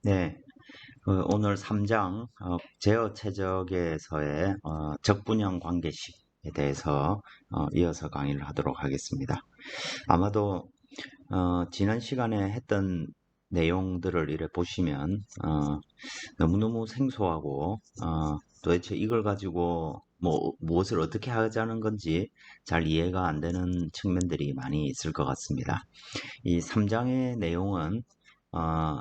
네, 오늘 3장 제어 최적에서의 적분형 관계식에 대해서 이어서 강의를 하도록 하겠습니다. 아마도 지난 시간에 했던 내용들을 이래 보시면 너무너무 생소하고 도대체 이걸 가지고 뭐 무엇을 어떻게 하자는 건지 잘 이해가 안 되는 측면들이 많이 있을 것 같습니다. 이 3장의 내용은 어,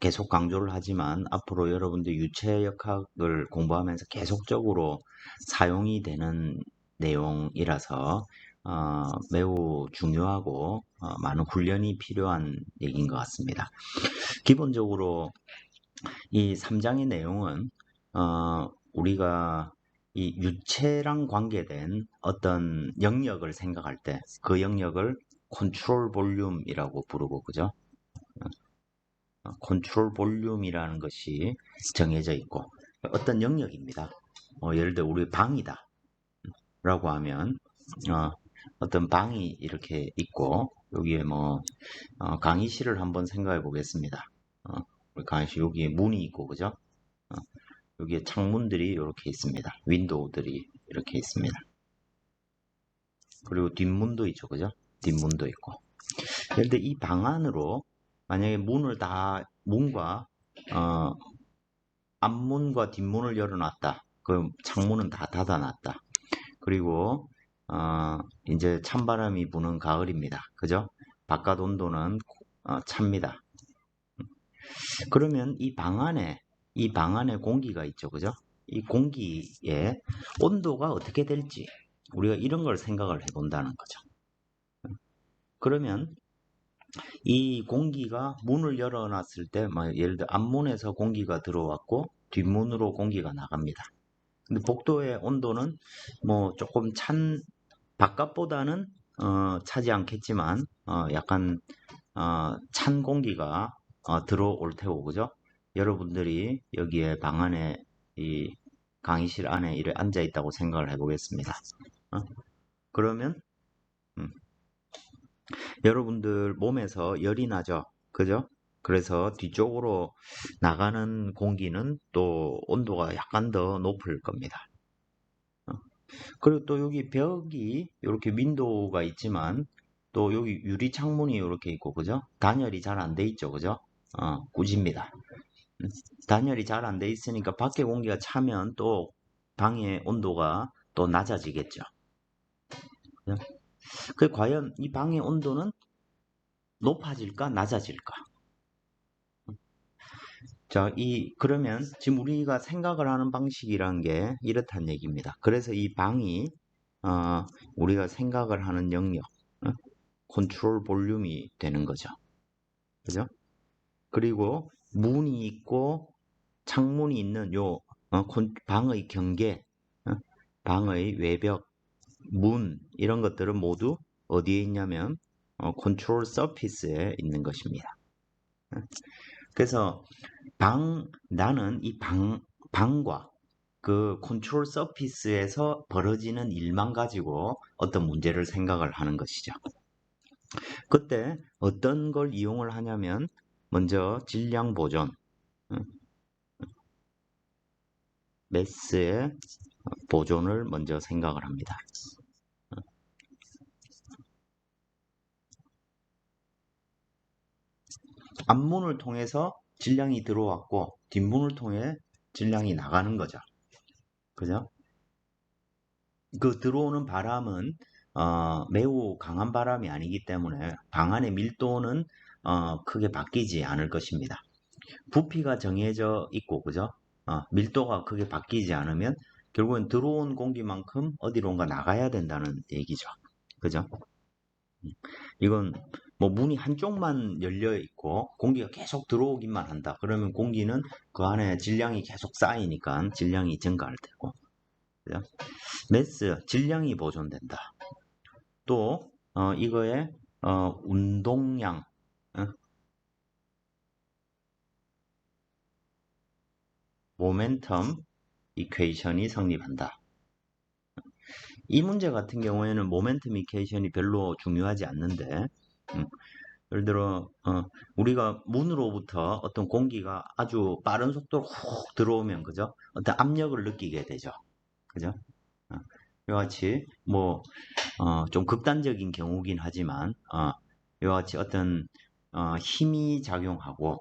계속 강조를 하지만 앞으로 여러분들 유체역학을 공부하면서 계속적으로 사용이 되는 내용이라서 매우 중요하고 많은 훈련이 필요한 얘기인 것 같습니다. 기본적으로 이 3장의 내용은 우리가 이 유체랑 관계된 어떤 영역을 생각할 때 그 영역을 컨트롤 볼륨이라고 부르고, 그죠? 컨트롤 볼륨이라는 것이 정해져 있고 어떤 영역입니다. 예를 들어 우리 방이다 라고 하면 어떤 방이 이렇게 있고 여기에 뭐 강의실을 한번 생각해 보겠습니다. 강의실 여기에 문이 있고, 그죠? 어, 여기에 창문들이 이렇게 있습니다. 윈도우들이 이렇게 있습니다. 그리고 뒷문도 있죠, 그죠? 뒷문도 있고. 그런데 이 방 안으로 만약에 문과 어, 앞문과 뒷문을 열어놨다. 그럼 창문은 다 닫아놨다. 그리고 이제 찬바람이 부는 가을입니다. 그죠? 바깥 온도는 찹니다. 그러면 이 방 안에 공기가 있죠. 그죠? 이 공기의 온도가 어떻게 될지 우리가 이런 걸 생각을 해본다는 거죠. 그러면 이 공기가 문을 열어놨을 때, 뭐 예를 들어 앞문에서 공기가 들어왔고 뒷문으로 공기가 나갑니다. 근데 복도의 온도는 뭐 조금 바깥보다는 차지 않겠지만 약간 찬 공기가 들어올 테고, 그죠? 여러분들이 여기에 방 안에 이 강의실 안에 이래 앉아 있다고 생각을 해보겠습니다. 어? 그러면 음, 여러분들 몸에서 열이 나죠, 그죠? 그래서 뒤쪽으로 나가는 공기는 또 온도가 약간 더 높을 겁니다. 어? 그리고 또 여기 벽이 이렇게 윈도우가 있지만 또 여기 유리 창문이 이렇게 있고, 그죠? 단열이 잘 안 돼 있죠, 그죠? 꾸집니다. 단열이 잘 안 돼 있으니까 밖에 공기가 차면 또 방의 온도가 또 낮아지겠죠. 그죠? 과연 이 방의 온도는 높아질까, 낮아질까? 자, 그러면 지금 우리가 생각을 하는 방식이란 게 이렇단 얘기입니다. 그래서 이 방이, 우리가 생각을 하는 영역, 컨트롤 볼륨이 되는 거죠. 그죠? 그리고 문이 있고 창문이 있는 방의 경계, 어, 방의 외벽, 문, 이런 것들은 모두 어디에 있냐면, 컨트롤 서피스에 있는 것입니다. 그래서 나는 방과 그 컨트롤 서피스에서 벌어지는 일만 가지고 어떤 문제를 생각을 하는 것이죠. 그때 어떤 걸 이용을 하냐면 먼저 질량 보존, 매스의 보존을 먼저 생각을 합니다. 앞문을 통해서 질량이 들어왔고 뒷문을 통해 질량이 나가는 거죠. 그죠? 그 들어오는 바람은 매우 강한 바람이 아니기 때문에 방 안의 밀도는 크게 바뀌지 않을 것입니다. 부피가 정해져 있고, 그죠? 밀도가 크게 바뀌지 않으면 결국엔 들어온 공기만큼 어디론가 나가야 된다는 얘기죠. 그죠? 이건 뭐 문이 한쪽만 열려 있고 공기가 계속 들어오기만 한다. 그러면 공기는 그 안에 질량이 계속 쌓이니까 질량이 증가할 테고. 그죠? 매스, 질량이 보존된다. 또 이거에 운동량, 어? 모멘텀 이퀘이션이 성립한다. 이 문제 같은 경우에는 모멘텀 이퀘이션이 별로 중요하지 않는데 예를 들어 우리가 문으로부터 어떤 공기가 아주 빠른 속도로 훅 들어오면 그죠? 어떤 압력을 느끼게 되죠. 그죠? 어, 이와 같이 뭐 좀 극단적인 경우긴 하지만 이와 같이 어떤 힘이 작용하고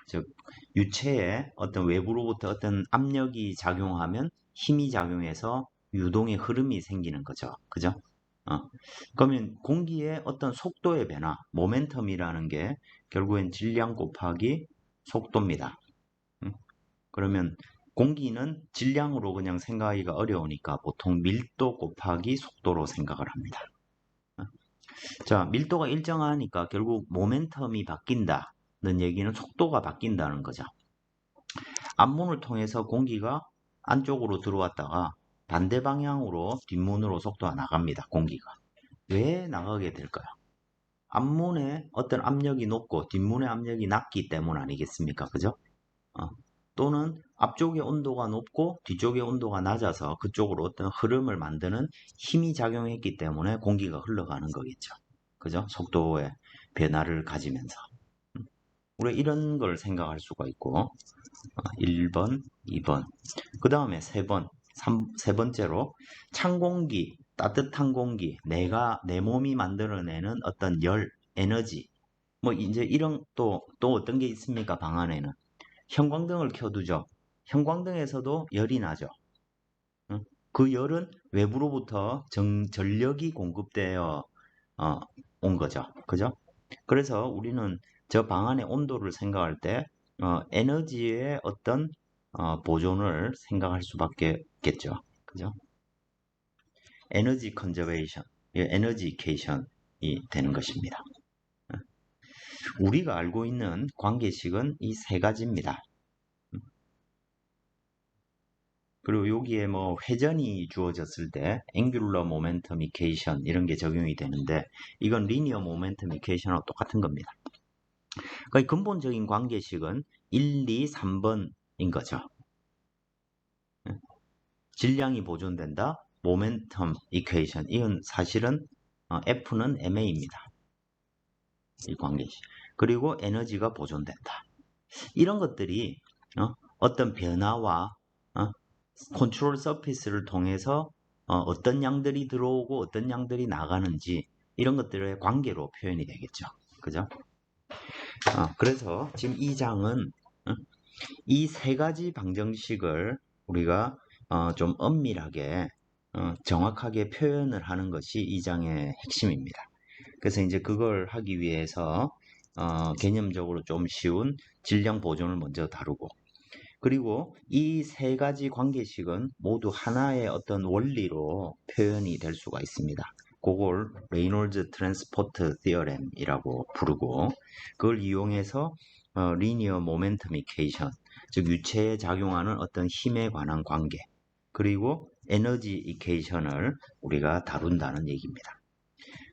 즉 유체에 어떤 외부로부터 어떤 압력이 작용하면 힘이 작용해서 유동의 흐름이 생기는 거죠. 그죠? 어, 그러면 공기의 어떤 속도의 변화, 모멘텀이라는 게 결국엔 질량 곱하기 속도입니다. 그러면 공기는 질량으로 그냥 생각하기가 어려우니까 보통 밀도 곱하기 속도로 생각을 합니다. 자, 밀도가 일정하니까 결국 모멘텀이 바뀐다는 얘기는 속도가 바뀐다는 거죠. 앞문을 통해서 공기가 안쪽으로 들어왔다가 반대 방향으로 뒷문으로 속도가 나갑니다. 공기가. 왜 나가게 될까요? 앞문에 어떤 압력이 높고 뒷문의 압력이 낮기 때문 아니겠습니까? 그죠? 어, 또는 앞쪽의 온도가 높고 뒤쪽의 온도가 낮아서 그쪽으로 어떤 흐름을 만드는 힘이 작용했기 때문에 공기가 흘러가는 거겠죠. 그죠? 속도의 변화를 가지면서. 우리가 이런 걸 생각할 수가 있고, 1번, 2번. 그 다음에 3번, 세 번째로 찬 공기, 따뜻한 공기, 내 몸이 만들어내는 어떤 열, 에너지. 뭐 이제 이런 또 어떤 게 있습니까? 방 안에는. 형광등을 켜두죠. 형광등에서도 열이 나죠. 응? 그 열은 외부로부터 전력이 공급되어 어, 온 거죠. 그죠? 그래서 우리는 저 방 안의 온도를 생각할 때 에너지의 어떤 보존을 생각할 수밖에 없겠죠. 그죠? 에너지 컨저베이션, 에너지케이션이 되는 것입니다. 우리가 알고 있는 관계식은 이 세 가지입니다. 그리고 여기에 뭐 회전이 주어졌을 때 앵귤러 모멘텀 이케이션 이런 게 적용이 되는데 이건 리니어 모멘텀 이케이션하고 똑같은 겁니다. 그러니까 근본적인 관계식은 1, 2, 3번인 거죠. 질량이 보존된다. 모멘텀 이퀘이션. 이건 사실은 F는 ma입니다. 이 관계식. 그리고 에너지가 보존된다. 이런 것들이 어떤 변화와 컨트롤 서피스를 통해서 어떤 양들이 들어오고 어떤 양들이 나가는지 이런 것들의 관계로 표현이 되겠죠. 그죠? 그래서 지금 이 장은 이 세 가지 방정식을 우리가 좀 엄밀하게 정확하게 표현을 하는 것이 이 장의 핵심입니다. 그래서 이제 그걸 하기 위해서 개념적으로 좀 쉬운 질량 보존을 먼저 다루고 그리고 이 세 가지 관계식은 모두 하나의 어떤 원리로 표현이 될 수가 있습니다. 그걸 레이놀즈 트랜스포트 티어렘이라고 부르고 그걸 이용해서 리니어 모멘텀 이케이션 즉 유체에 작용하는 어떤 힘에 관한 관계 그리고 에너지 이케이션을 우리가 다룬다는 얘기입니다.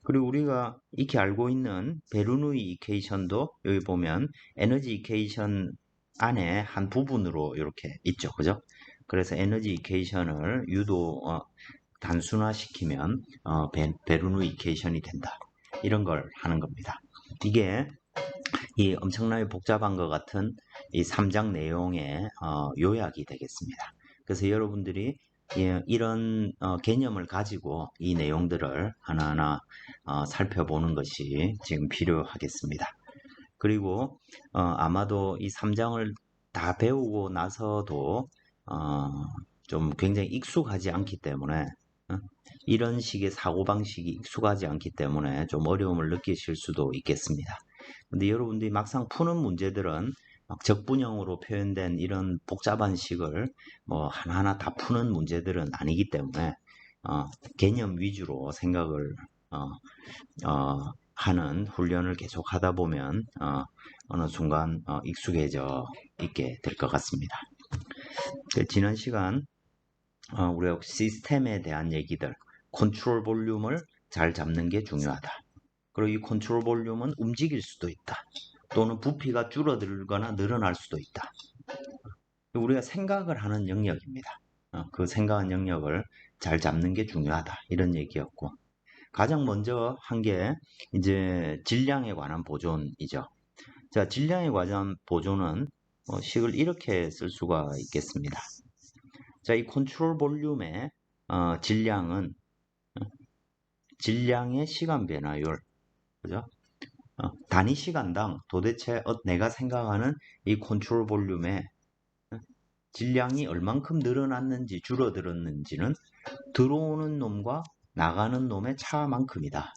그리고 우리가 익히 알고 있는 베르누이 이케이션도 여기 보면 에너지 이케이션 안에 한 부분으로 이렇게 있죠. 그죠? 그래서 에너지 이케이션을 유도 단순화시키면 베르누이 이케이션이 된다. 이런 걸 하는 겁니다. 이게 이 엄청나게 복잡한 것 같은 이 3장 내용의 요약이 되겠습니다. 그래서 여러분들이 이런 개념을 가지고 이 내용들을 하나하나 살펴보는 것이 지금 필요하겠습니다. 그리고 아마도 이 3장을 다 배우고 나서도 좀 굉장히 익숙하지 않기 때문에 이런 식의 사고방식이 익숙하지 않기 때문에 좀 어려움을 느끼실 수도 있겠습니다. 근데 여러분들이 막상 푸는 문제들은 막 적분형으로 표현된 이런 복잡한 식을 뭐 하나하나 다 푸는 문제들은 아니기 때문에 개념 위주로 생각을 하는 훈련을 계속 하다 보면 어느 순간 익숙해져 있게 될 것 같습니다. 지난 시간 우리가 시스템에 대한 얘기들, 컨트롤 볼륨을 잘 잡는 게 중요하다. 그리고 이 컨트롤 볼륨은 움직일 수도 있다. 또는 부피가 줄어들거나 늘어날 수도 있다. 우리가 생각을 하는 영역입니다. 그 생각한 영역을 잘 잡는 게 중요하다. 이런 얘기였고 가장 먼저 한 게 이제 질량에 관한 보존이죠. 자, 질량에 관한 보존은 식을 이렇게 쓸 수가 있겠습니다. 자, 이 컨트롤 볼륨의 질량은 질량의 시간 변화율, 그죠? 단위 시간당 도대체 내가 생각하는 이 컨트롤 볼륨의 질량이 얼만큼 늘어났는지 줄어들었는지는 들어오는 놈과 나가는 놈의 차만큼이다.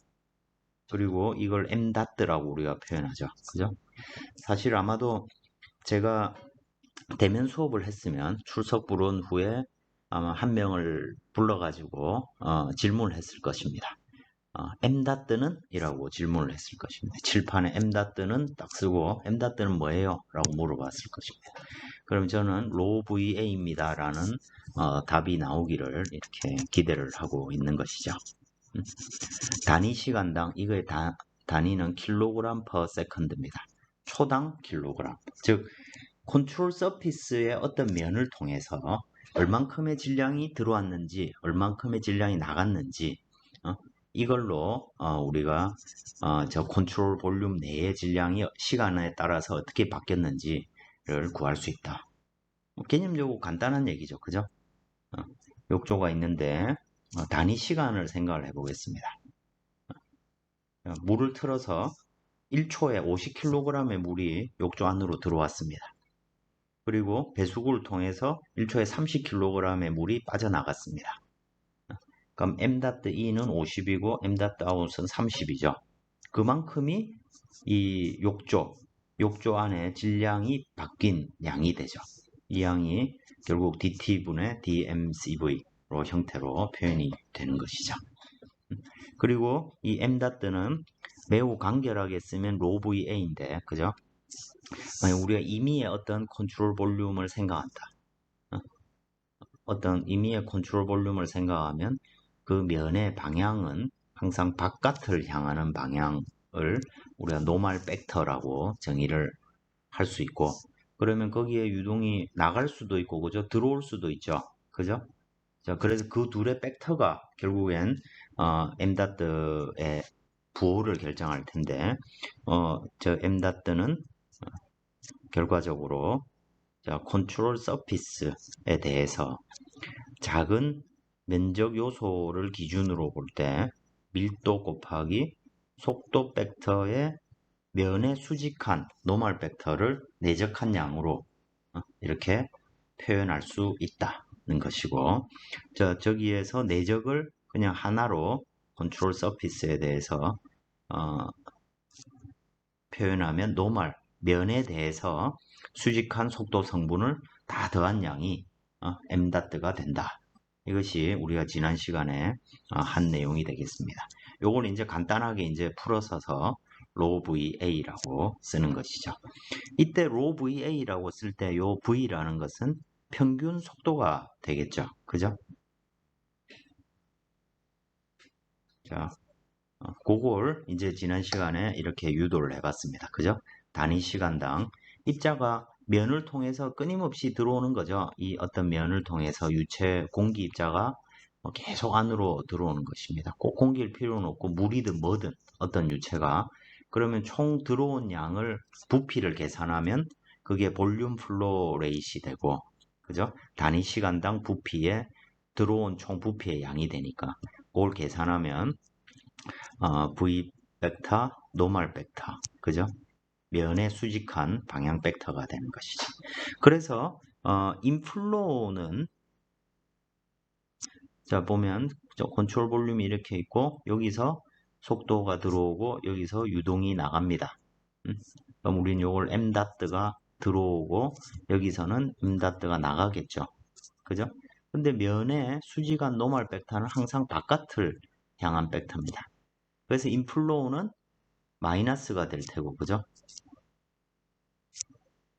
그리고 이걸 m다트라고 우리가 표현하죠. 그죠? 사실 아마도 제가 대면 수업을 했으면 출석 부른 후에 아마 한 명을 불러가지고 질문을 했을 것입니다. m다트는? 이라고 질문을 했을 것입니다. 칠판에 m다트는 딱 쓰고 m다트는 뭐예요? 라고 물어봤을 것입니다. 그럼 저는 로우 VA입니다 라는 답이 나오기를 이렇게 기대를 하고 있는 것이죠. 단위 시간당 이거의 단위는 킬로그램 per second입니다. 초당 킬로그램. 즉 컨트롤 서피스의 어떤 면을 통해서 얼만큼의 질량이 들어왔는지 얼만큼의 질량이 나갔는지 이걸로 우리가 저 컨트롤 볼륨 내의 질량이 시간에 따라서 어떻게 바뀌었는지를 구할 수 있다. 개념적으로 간단한 얘기죠. 그죠? 욕조가 있는데 단위 시간을 생각을 해보겠습니다. 물을 틀어서 1초에 50kg의 물이 욕조 안으로 들어왔습니다. 그리고 배수구를 통해서 1초에 30kg의 물이 빠져나갔습니다. 그럼 m.e는 50이고 m.out은 30이죠. 그만큼이 이 욕조 안에 질량이 바뀐 양이 되죠. 이 양이 결국 dt분의 dmcv로 형태로 표현이 되는 것이죠. 그리고 이 m는 매우 간결하게 쓰면 로VA인데, 그죠? 만약 우리가 임의의 어떤 컨트롤 볼륨을 생각한다. 어떤 임의의 컨트롤 볼륨을 생각하면 그 면의 방향은 항상 바깥을 향하는 방향을 우리가 노멀 벡터라고 정의를 할 수 있고, 그러면 거기에 유동이 나갈 수도 있고, 그죠? 들어올 수도 있죠. 그죠? 자, 그래서 그 둘의 벡터가 결국엔 m의 부호를 결정할 텐데, 저 m는 결과적으로 자, 컨트롤 서피스에 대해서 작은 면적 요소를 기준으로 볼 때 밀도 곱하기 속도 벡터의 면에 수직한 노멀 벡터를 내적한 양으로 이렇게 표현할 수 있다는 것이고, 저기에서 내적을 그냥 하나로 컨트롤 서피스에 대해서 표현하면 노멀 면에 대해서 수직한 속도 성분을 다 더한 양이 m다트가 된다. 이것이 우리가 지난 시간에 한 내용이 되겠습니다. 요걸 이제 간단하게 이제 풀어서서 로우 VA라고 쓰는 것이죠. 이때 로우 VA라고 쓸 때 요 V라는 것은 평균 속도가 되겠죠. 그죠? 자, 그걸 이제 지난 시간에 이렇게 유도를 해봤습니다. 그죠? 단위 시간당 입자가 면을 통해서 끊임없이 들어오는 거죠. 이 어떤 면을 통해서 유체 공기 입자가 계속 안으로 들어오는 것입니다. 꼭 공기일 필요는 없고 물이든 뭐든 어떤 유체가 그러면 총 들어온 양을 부피를 계산하면 그게 볼륨 플로 레이시 되고, 그죠? 단위 시간당 부피에 들어온 총 부피의 양이 되니까 그걸 계산하면 V 벡터, 노멀 벡터, 그죠? 면에 수직한 방향 벡터가 되는 것이죠. 그래서 인플로우는 자 보면 컨트롤 볼륨이 이렇게 있고 여기서 속도가 들어오고 여기서 유동이 나갑니다. 그럼 우리는 이걸 m다트가 들어오고 여기서는 m다트가 나가겠죠. 그죠? 근데 면에 수직한 노멀 벡터는 항상 바깥을 향한 벡터입니다. 그래서 인플로우는 마이너스가 될 테고, 그죠?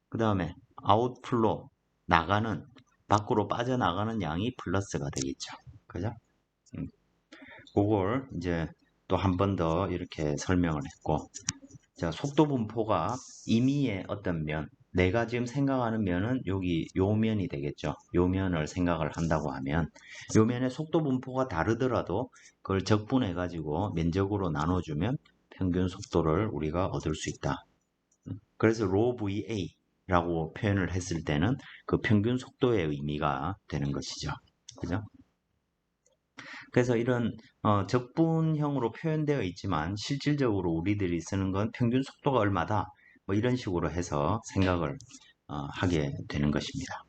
그 다음에 아웃플로 나가는 밖으로 빠져나가는 양이 플러스가 되겠죠. 그죠? 그걸 이제 또 한 번 더 이렇게 설명을 했고, 자, 속도 분포가 임의의 어떤 면, 내가 지금 생각하는 면은 여기 요 면이 되겠죠. 요 면을 생각을 한다고 하면 요 면의 속도 분포가 다르더라도 그걸 적분해 가지고 면적으로 나눠주면 평균 속도를 우리가 얻을 수 있다. 그래서 rho VA라고 표현을 했을 때는 그 평균 속도의 의미가 되는 것이죠. 그죠? 그래서 이런 적분형으로 표현되어 있지만 실질적으로 우리들이 쓰는 건 평균 속도가 얼마다 뭐 이런 식으로 해서 생각을 하게 되는 것입니다.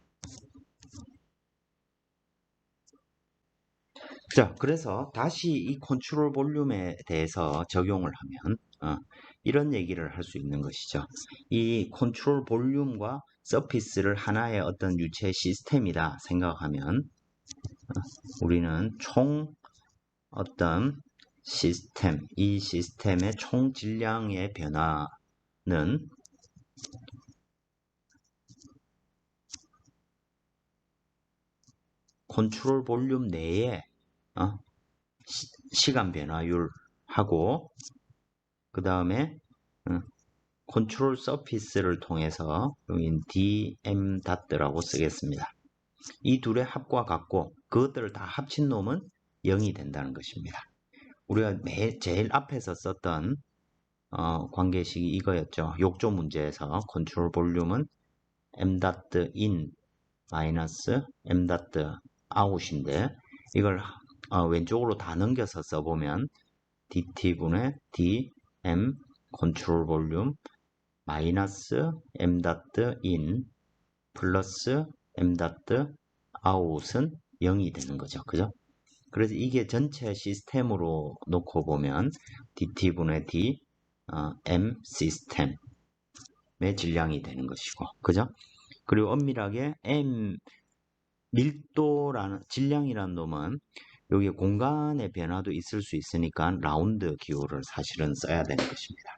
자, 그래서 다시 이 컨트롤 볼륨에 대해서 적용을 하면 이런 얘기를 할 수 있는 것이죠. 이 컨트롤 볼륨과 서피스를 하나의 어떤 유체 시스템이다 생각하면 우리는 총 어떤 시스템, 이 시스템의 총 질량의 변화는 컨트롤 볼륨 내에 시간 변화율하고 그 다음에 컨트롤 서피스를 통해서 여기 dm 닷라고 쓰겠습니다. 이 둘의 합과 같고 그것들을 다 합친 놈은 0이 된다는 것입니다. 우리가 제일 앞에서 썼던 관계식이 이거였죠. 욕조 문제에서 컨트롤 볼륨은 m.in 마이너스 m.out인데 이걸 왼쪽으로 다 넘겨서 써보면 dt분의 dm 컨트롤 볼륨 마이너스 m.in 플러스 m.out은 0이 되는 거죠. 그죠? 그래서 이게 전체 시스템으로 놓고 보면 dt분의 d m 시스템의 질량이 되는 것이고, 그죠? 그리고 엄밀하게 m 밀도라는 질량이라는 놈은 여기 공간의 변화도 있을 수 있으니까 라운드 기호를 사실은 써야 되는 것입니다.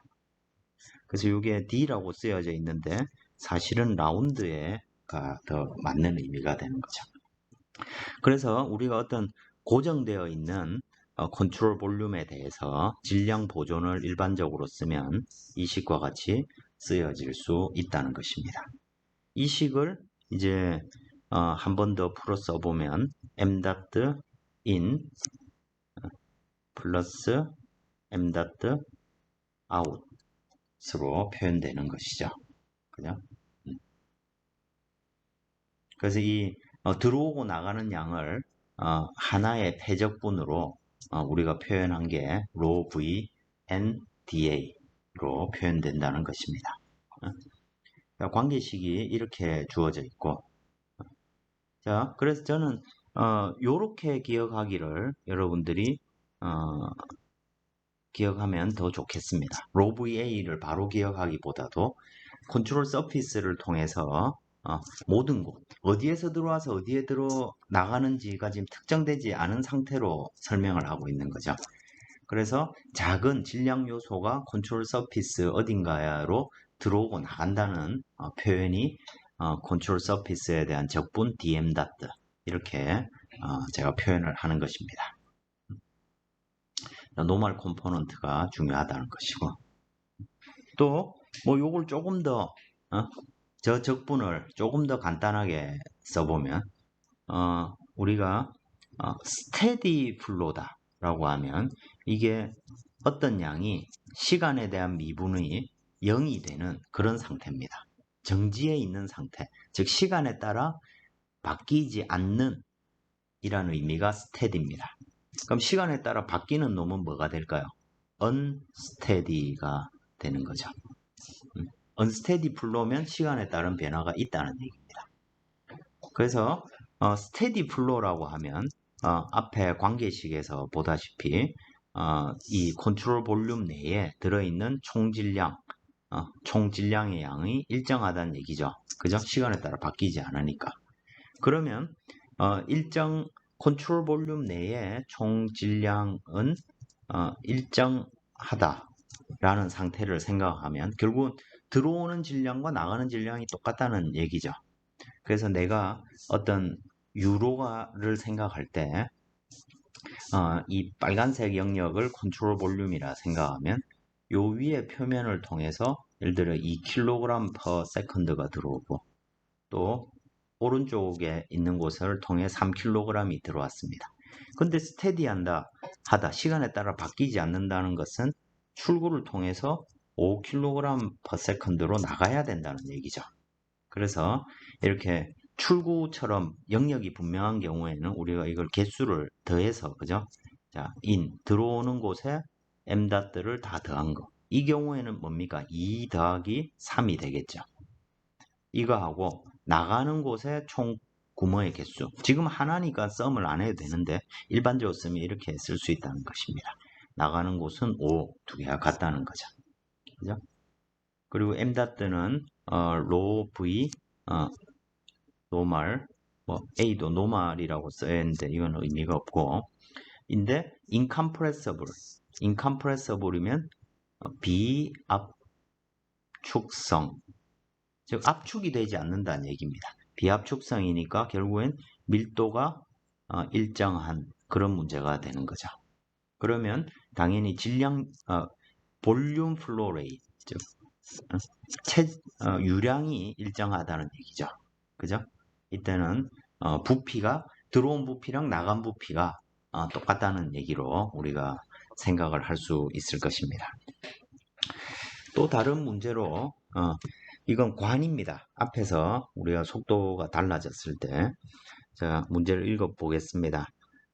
그래서 이게 D라고 쓰여져 있는데 사실은 라운드에가 더 맞는 의미가 되는 거죠. 그래서 우리가 어떤 고정되어 있는 컨트롤 볼륨에 대해서 질량 보존을 일반적으로 쓰면 이 식과 같이 쓰여질 수 있다는 것입니다. 이 식을 이제 한 번 더 풀어 써보면 m.in 플러스 m.out으로 표현되는 것이죠. 그죠? 그래서 이 들어오고 나가는 양을 하나의 패적분으로 우리가 표현한 게 rho v n da로 표현된다는 것입니다. 관계식이 이렇게 주어져 있고, 자, 그래서 저는 요렇게 기억하기를 여러분들이 기억하면 더 좋겠습니다. rho va를 바로 기억하기보다도 컨트롤 서피스를 통해서 모든 곳, 어디에서 들어와서 어디에 들어 나가는지가 지금 특정되지 않은 상태로 설명을 하고 있는 거죠. 그래서 작은 질량 요소가 컨트롤 서피스 어딘가로 들어오고 나간다는 표현이 컨트롤 서피스에 대한 적분 dm 닷트 이렇게 제가 표현을 하는 것입니다. 노멀 컴포넌트가 중요하다는 것이고 또 뭐 요걸 조금 더 저 적분을 조금 더 간단하게 써보면 우리가 스테디 플로다 라고 하면 이게 어떤 양이 시간에 대한 미분이 0이 되는 그런 상태입니다. 정지해 있는 상태, 즉 시간에 따라 바뀌지 않는 이라는 의미가 스테디입니다. 그럼 시간에 따라 바뀌는 놈은 뭐가 될까요? unsteady가 되는 거죠. unsteady 플로우면 시간에 따른 변화가 있다는 얘기입니다. 그래서 steady 플로우라고 하면 앞에 관계식에서 보다시피 이 컨트롤 볼륨 내에 들어있는 총질량, 총질량의 양이 일정하다는 얘기죠. 그죠? 시간에 따라 바뀌지 않으니까. 그러면 일정 컨트롤 볼륨 내에 총질량은 일정하다라는 상태를 생각하면 결국은 들어오는 질량과 나가는 질량이 똑같다는 얘기죠. 그래서 내가 어떤 유로를 생각할 때 이 빨간색 영역을 컨트롤 볼륨이라 생각하면 요 위의 표면을 통해서 예를 들어 2kg/s가 들어오고 또 오른쪽에 있는 곳을 통해 3kg이 들어왔습니다. 근데 스테디한다 하다 시간에 따라 바뀌지 않는다는 것은 출구를 통해서 5kg/s로 나가야 된다는 얘기죠. 그래서 이렇게 출구처럼 영역이 분명한 경우에는 우리가 이걸 개수를 더해서 그죠? 자, 들어오는 곳에 m들을 다 더한 거. 이 경우에는 뭡니까? 2 더하기 3이 되겠죠. 이거하고 나가는 곳에 총 구멍의 개수. 지금 하나니까 썸을 안 해도 되는데 일반적으로 쓰면 이렇게 쓸 수 있다는 것입니다. 나가는 곳은 5, 두 개가 같다는 거죠. 그죠? 그리고 m는 로 v 노멀 a도 노멀이라고 써야 하는데 이건 의미가 없고 인데 incompressible이면 비압축성 즉 압축이 되지 않는다는 얘기입니다. 비압축성이니까 결국엔 밀도가 일정한 그런 문제가 되는 거죠. 그러면 당연히 볼륨 플로 레이트 즉 유량이 일정하다는 얘기죠. 그죠? 이때는 들어온 부피랑 나간 부피가 똑같다는 얘기로 우리가 생각을 할 수 있을 것입니다. 또 다른 문제로 이건 관입니다. 앞에서 우리가 속도가 달라졌을 때 자, 문제를 읽어보겠습니다.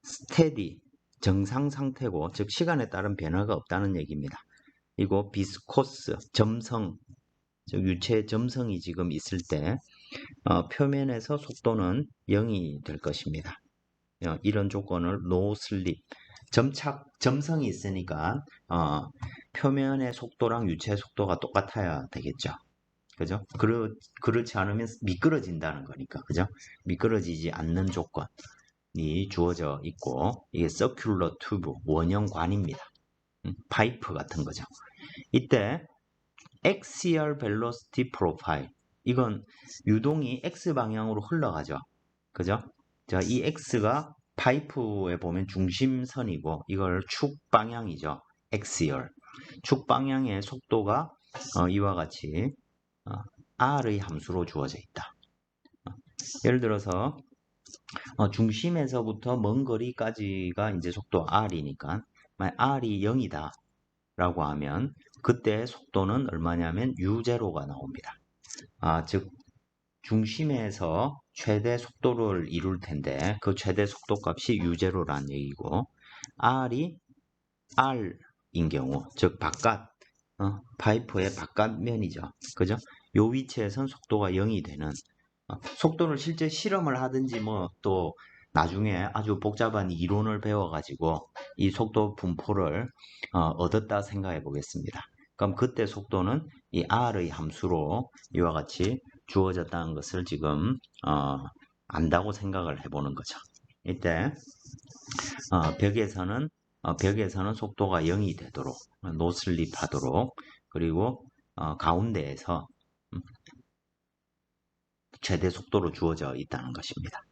스테디, 정상 상태고 즉 시간에 따른 변화가 없다는 얘기입니다. 이거 비스코스, 점성, 즉 유체의 점성이 지금 있을 때 표면에서 속도는 0이 될 것입니다. 이런 조건을 no slip, 점성이 있으니까 표면의 속도랑 유체의 속도가 똑같아야 되겠죠. 그죠? 그렇지 않으면 미끄러진다는 거니까, 그죠? 미끄러지지 않는 조건이 주어져 있고, 이게 서큘러 튜브, 원형관입니다. 파이프 같은 거죠. 이때 axial velocity profile, 이건 유동이 x 방향으로 흘러가죠. 그죠? 자, 이 x가 파이프에 보면 중심선이고, 이걸 축 방향이죠. axial. 축 방향의 속도가 이와 같이 r의 함수로 주어져 있다. 예를 들어서 중심에서부터 먼 거리까지가 이제 속도 r이니까 만약 r이 0이다 라고 하면 그때 속도는 얼마냐면 u0가 나옵니다. 즉 중심에서 최대 속도를 이룰 텐데 그 최대 속도 값이 u0라는 얘기고 r이 r인 경우 즉 바깥 파이프의 바깥면이죠. 그죠? 요 위치에선 속도가 0이 되는 속도를 실제 실험을 하든지 뭐 또 나중에 아주 복잡한 이론을 배워가지고 이 속도 분포를 얻었다 생각해 보겠습니다. 그럼 그때 속도는 이 r의 함수로 이와 같이 주어졌다는 것을 지금 안다고 생각을 해보는 거죠. 이때 벽에서는 속도가 0이 되도록 노슬립 하도록 그리고 가운데에서 최대 속도로 주어져 있다는 것입니다.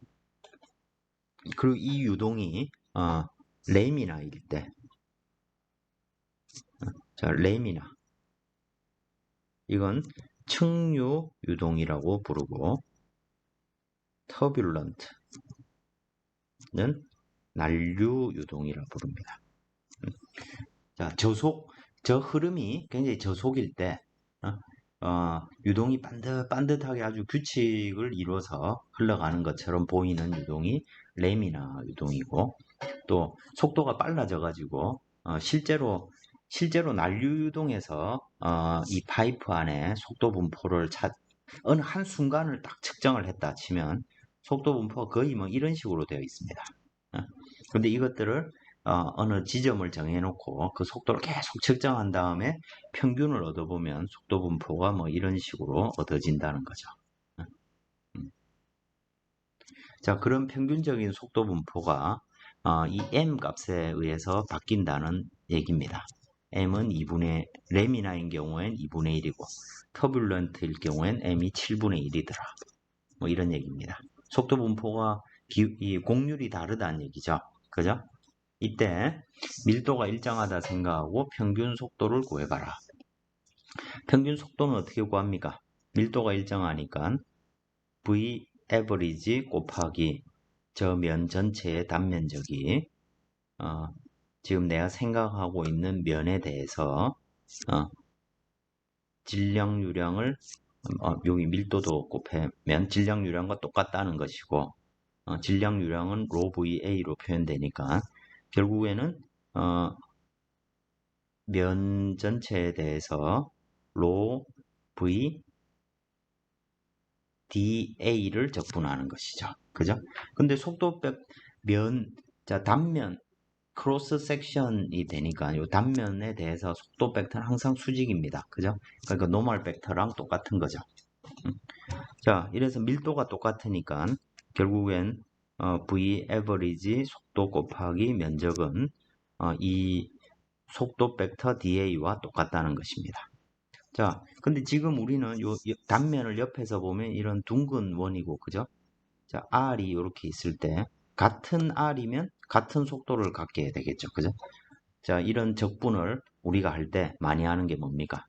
그리고 이 유동이 레미나일 때 레미나 이건 측류 유동이라고 부르고 터뷸런트는 난류 유동이라고 부릅니다. 자, 저 흐름이 굉장히 저속일 때 유동이 반듯하게 아주 규칙을 이루어서 흘러가는 것처럼 보이는 유동이 레미나 유동이고 또 속도가 빨라져 가지고 실제로 난류 유동에서 이 파이프 안에 속도 분포를 어느 한 순간을 딱 측정을 했다 치면 속도 분포가 거의 뭐 이런 식으로 되어 있습니다. 그런데 이것들을 어느 지점을 정해놓고 그 속도를 계속 측정한 다음에 평균을 얻어보면 속도 분포가 뭐 이런 식으로 얻어진다는 거죠. 자, 그런 평균적인 속도 분포가 이 m 값에 의해서 바뀐다는 얘기입니다. m은 레미나인 경우엔 2분의 1이고 터뷸런트일 경우엔 m이 7분의 1이더라. 뭐 이런 얘기입니다. 속도 분포가 이 곡률이 다르다는 얘기죠. 그죠? 이때 밀도가 일정하다 생각하고 평균 속도를 구해봐라. 평균 속도는 어떻게 구합니까? 밀도가 일정하니까 V average 곱하기 저 면 전체의 단면적이 지금 내가 생각하고 있는 면에 대해서 질량유량을 여기 밀도도 곱하면 질량유량과 똑같다는 것이고 질량유량은 로 VA로 표현되니까 결국에는 면 전체에 대해서 로 V DA를 적분하는 것이죠. 그죠? 근데 단면 크로스 섹션이 되니까 이 단면에 대해서 속도 벡터는 항상 수직입니다. 그죠? 그러니까 노멀 벡터랑 똑같은 거죠. 자, 이래서 밀도가 똑같으니까 결국엔 V average 속도 곱하기 면적은 이 속도 벡터 DA와 똑같다는 것입니다. 자, 근데 지금 우리는 요 단면을 옆에서 보면 이런 둥근 원이고, 그죠? 자, R이 이렇게 있을 때 같은 R이면 같은 속도를 갖게 되겠죠. 그죠? 자, 이런 적분을 우리가 할 때 많이 하는 게 뭡니까?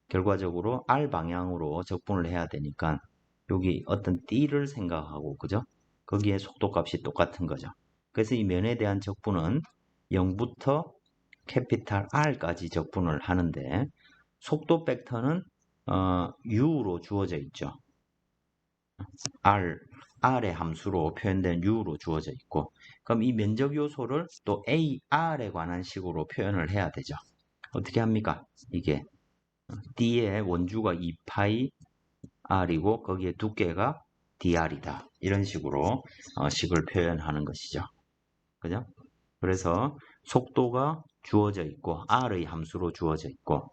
결과적으로 R 방향으로 적분을 해야 되니까 여기 어떤 띠를 생각하고, 그죠? 거기에 속도값이 똑같은 거죠. 그래서 이 면에 대한 적분은 0부터 캐피탈 R까지 적분을 하는데 속도 벡터는 U로 주어져 있죠. R의 함수로 표현된 U로 주어져 있고 그럼 이 면적 요소를 또 AR에 관한 식으로 표현을 해야 되죠. 어떻게 합니까? 이게 D의 원주가 2파이 R이고 거기에 두께가 DR이다. 이런 식으로 식을 표현하는 것이죠. 그죠? 그래서 속도가 주어져 있고 R의 함수로 주어져 있고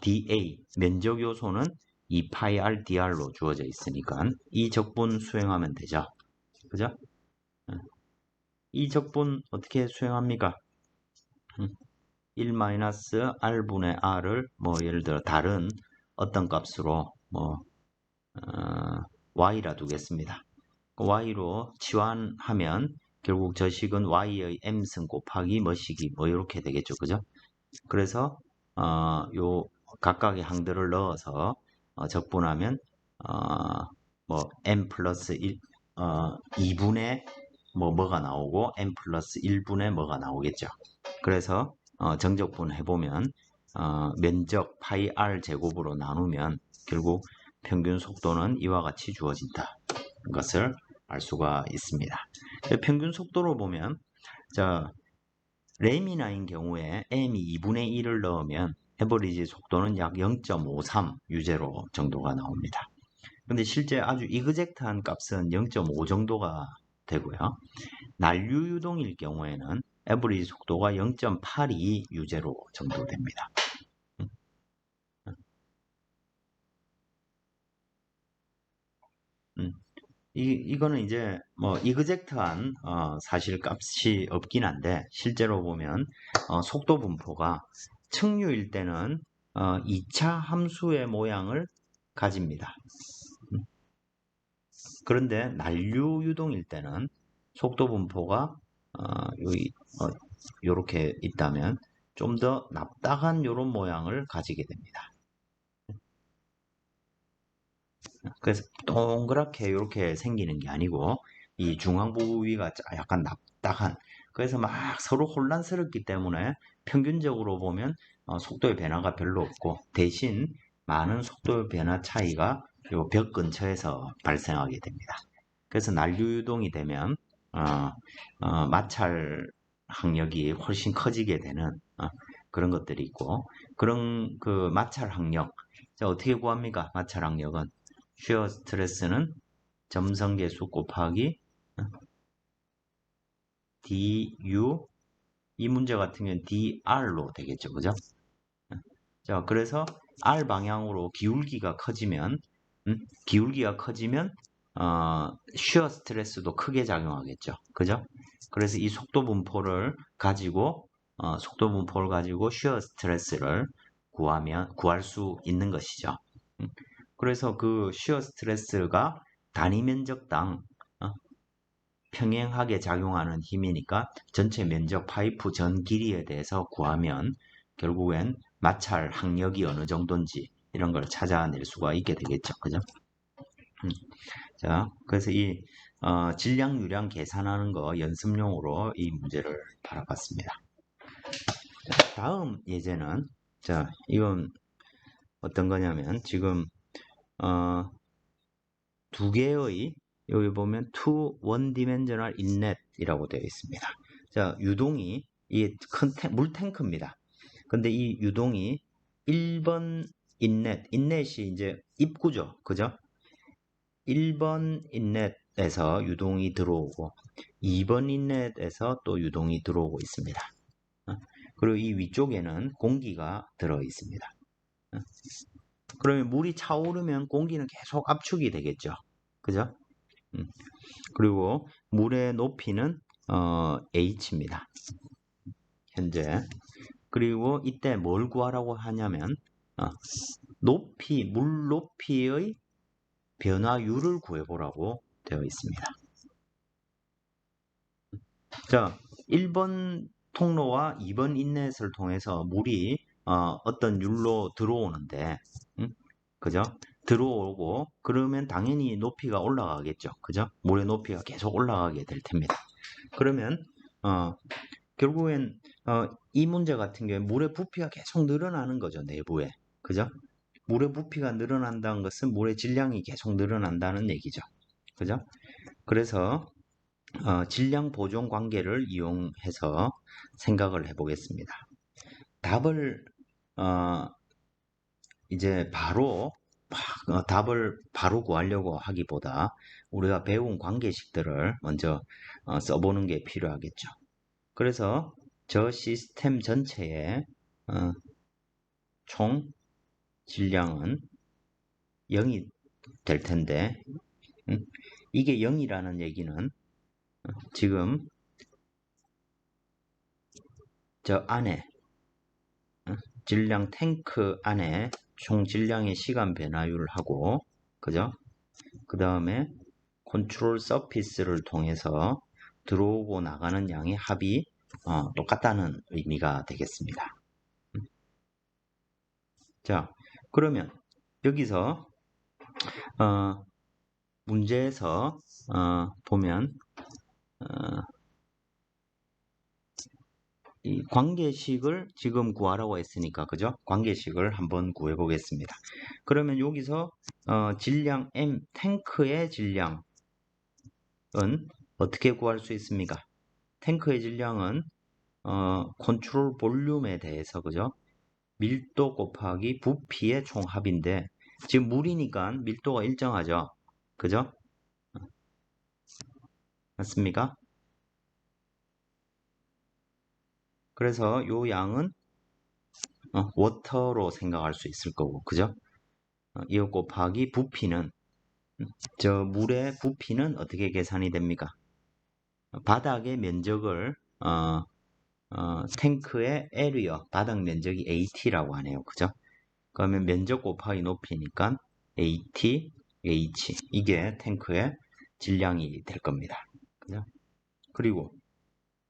dA 면적 요소는 2파이 R dr로 주어져 있으니까 이 적분 수행하면 되죠. 그죠? 이 적분 어떻게 수행합니까? 1-R분의 R을 뭐 예를 들어 다른 어떤 값으로 Y라 두겠습니다. Y로 치환하면 결국 저 식은 Y의 M승 곱하기 뭐식이 뭐 이렇게 되겠죠. 그죠? 그래서 요 각각의 항들을 넣어서 적분하면 뭐 m 플러스 1 2분의 뭐가 나오고 m 플러스 1분의 뭐가 나오겠죠. 그래서 정적분 해보면 면적 파이 r 제곱으로 나누면 결국 평균 속도는 이와 같이 주어진다. 것을 알 수가 있습니다. 평균 속도로 보면 자 레미나인 경우에 m이 2분의 1을 넣으면 에버리지 속도는 약 0.53 유제로 정도가 나옵니다. 근데 실제 아주 이그젝트한 값은 0.5 정도가 되고요. 난류 유동일 경우에는 에버리지 속도가 0.82 유제로 정도 됩니다. 이거는 이제 뭐 이그젝트한 사실 값이 없긴 한데 실제로 보면 속도 분포가 층류일 때는 2차 함수의 모양을 가집니다. 그런데 난류 유동일 때는 속도 분포가 여기 이렇게 있다면 좀 더 납작한 이런 모양을 가지게 됩니다. 그래서 동그랗게 이렇게 생기는 게 아니고 이 중앙 부위가 약간 납작한 그래서 막 서로 혼란스럽기 때문에 평균적으로 보면 속도의 변화가 별로 없고 대신 많은 속도의 변화 차이가 요 벽 근처에서 발생하게 됩니다. 그래서 난류 유동이 되면 마찰 항력이 훨씬 커지게 되는 그런 것들이 있고 그런 그 마찰 항력 자, 어떻게 구합니까? 마찰 항력은 쉬어 스트레스는 점성계수 곱하기 du 이 문제 같은 경우는 dr로 되겠죠. 그죠? 자, 그래서 r 방향으로 기울기가 커지면 쉬어 스트레스도 크게 작용하겠죠. 그죠? 그래서 이 속도 분포를 가지고 쉬어 스트레스를 구할 수 있는 것이죠. 그래서 그 쉬어 스트레스가 단위 면적당 평행하게 작용하는 힘이니까 전체 면적 파이프 전 길이에 대해서 구하면 결국엔 마찰 항력이 어느 정도인지 이런 걸 찾아낼 수가 있게 되겠죠. 그죠? 자, 그래서 이 질량 유량 계산하는 거 연습용으로 이 문제를 바라봤습니다. 자, 다음 예제는 자, 이건 어떤 거냐면 지금 두 개의 여기 보면 two one dimensional inlet이라고 되어 있습니다. 자, 유동이 이게 큰 물탱크입니다. 근데 이 유동이 1번 인렛이 이제 입구죠. 그죠? 1번 인렛에서 유동이 들어오고 2번 인렛에서 또 유동이 들어오고 있습니다. 그리고 이 위쪽에는 공기가 들어 있습니다. 그러면 물이 차오르면 공기는 계속 압축이 되겠죠. 그죠? 그리고 물의 높이는 h입니다. 현재. 그리고 이때 뭘 구하라고 하냐면 물 높이의 변화율을 구해보라고 되어 있습니다. 자, 1번 통로와 2번 인렛을 통해서 물이 어떤 율로 들어오는데, 그죠? 들어오고 그러면 당연히 높이가 올라가겠죠. 그죠? 물의 높이가 계속 올라가게 될 텐입니다. 그러면 결국엔 이 문제 같은 경우에 물의 부피가 계속 늘어나는 거죠. 내부에. 그죠? 물의 부피가 늘어난다는 것은 물의 질량이 계속 늘어난다는 얘기죠. 그죠? 그래서 질량 보존 관계를 이용해서 생각을 해보겠습니다. 답을 이제 답을 바로 구하려고 하기보다 우리가 배운 관계식들을 먼저 써보는 게 필요하겠죠. 그래서 저 시스템 전체의 총 질량은 0이 될 텐데 이게 0이라는 얘기는 지금 저 안에 질량 탱크 안에 총 질량의 시간 변화율을 하고 그죠? 그 다음에 컨트롤 서피스를 통해서 들어오고 나가는 양의 합이 똑같다는 의미가 되겠습니다. 자, 그러면 여기서 문제에서 보면 이 관계식을 지금 구하라고 했으니까 그죠? 관계식을 한번 구해 보겠습니다. 그러면 여기서 질량 M 탱크의 질량은 어떻게 구할 수 있습니까? 탱크의 질량은 컨트롤 볼륨에 대해서 그죠? 밀도 곱하기 부피의 총합인데 지금 물이니까 밀도가 일정하죠. 그죠? 맞습니까? 그래서 요 양은 워터로 생각할 수 있을 거고 그죠? 이거 곱하기 부피는 저 물의 부피는 어떻게 계산이 됩니까? 바닥의 면적을 탱크의 에리어 바닥 면적이 AT라고 하네요. 그죠? 그러면 면적 곱하기 높이니까 AT, H 이게 탱크의 질량이 될 겁니다. 그죠? 그리고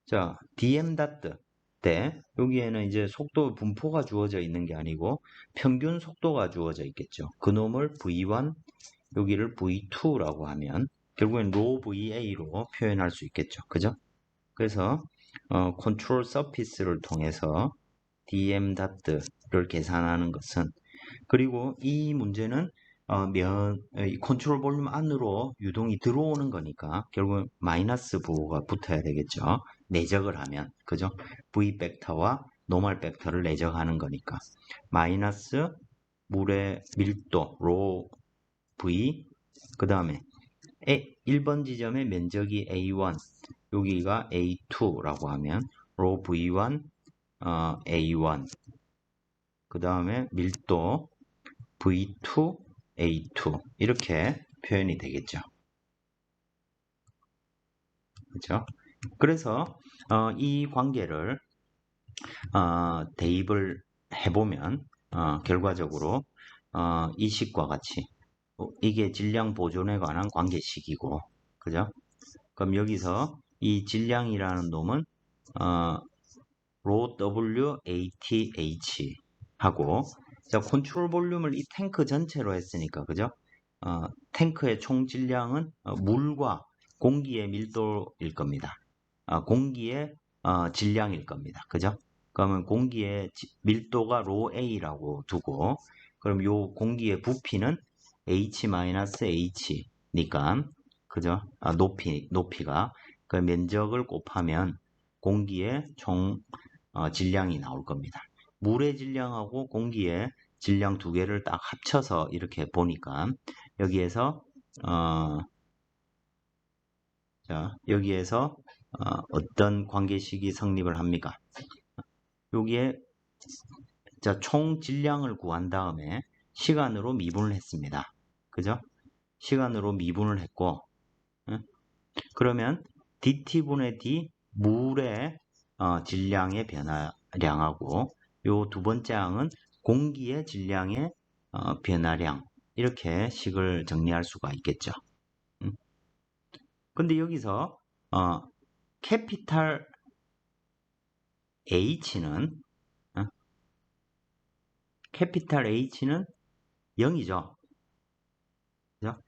자 DM.때 여기에는 이제 속도 분포가 주어져 있는 게 아니고 평균 속도가 주어져 있겠죠. 그놈을 V1 여기를 V2라고 하면 결국엔 로 VA로 표현할 수 있겠죠. 그죠? 그래서 컨트롤 서피스를 통해서 DM.를 계산하는 것은 그리고 이 문제는 컨트롤 볼륨 안으로 유동이 들어오는 거니까 결국 마이너스 부호가 붙어야 되겠죠. 내적을 하면 그죠? V 벡터와 노멀 벡터를 내적하는 거니까 마이너스 물의 밀도 로 V 그 다음에 1번 지점의 면적이 A1 여기가 A2라고 하면 로 V1 A1 그 다음에 밀도 V2 A2 이렇게 표현이 되겠죠. 그렇죠? 그래서 이 관계를 대입을 해보면 결과적으로 이 식과 같이 이게 질량 보존에 관한 관계식이고 그죠? 그럼 여기서 이 질량이라는 놈은 rho W ATH 하고 자, 컨트롤 볼륨을 이 탱크 전체로 했으니까, 그죠? 탱크의 총 질량은 물과 공기의 밀도일 겁니다. 공기의 질량일 겁니다. 그죠? 그러면 공기의 밀도가 로 A라고 두고, 그럼 요 공기의 부피는 H-H니까, 그죠? 높이가, 그 면적을 곱하면 공기의 총 질량이 나올 겁니다. 물의 질량하고 공기의 질량 두 개를 딱 합쳐서 이렇게 보니까 여기에서 여기에서 어떤 관계식이 성립을 합니까? 여기에 총 질량을 구한 다음에 시간으로 미분을 했습니다. 그죠? 시간으로 미분을 했고, 그러면 dt분의 d 물의 질량의 변화량하고 요 두 번째 항은 공기의 질량의 변화량, 이렇게 식을 정리할 수가 있겠죠. 근데 여기서 캐피탈 H는 캐피탈 H는 0이죠. 그죠?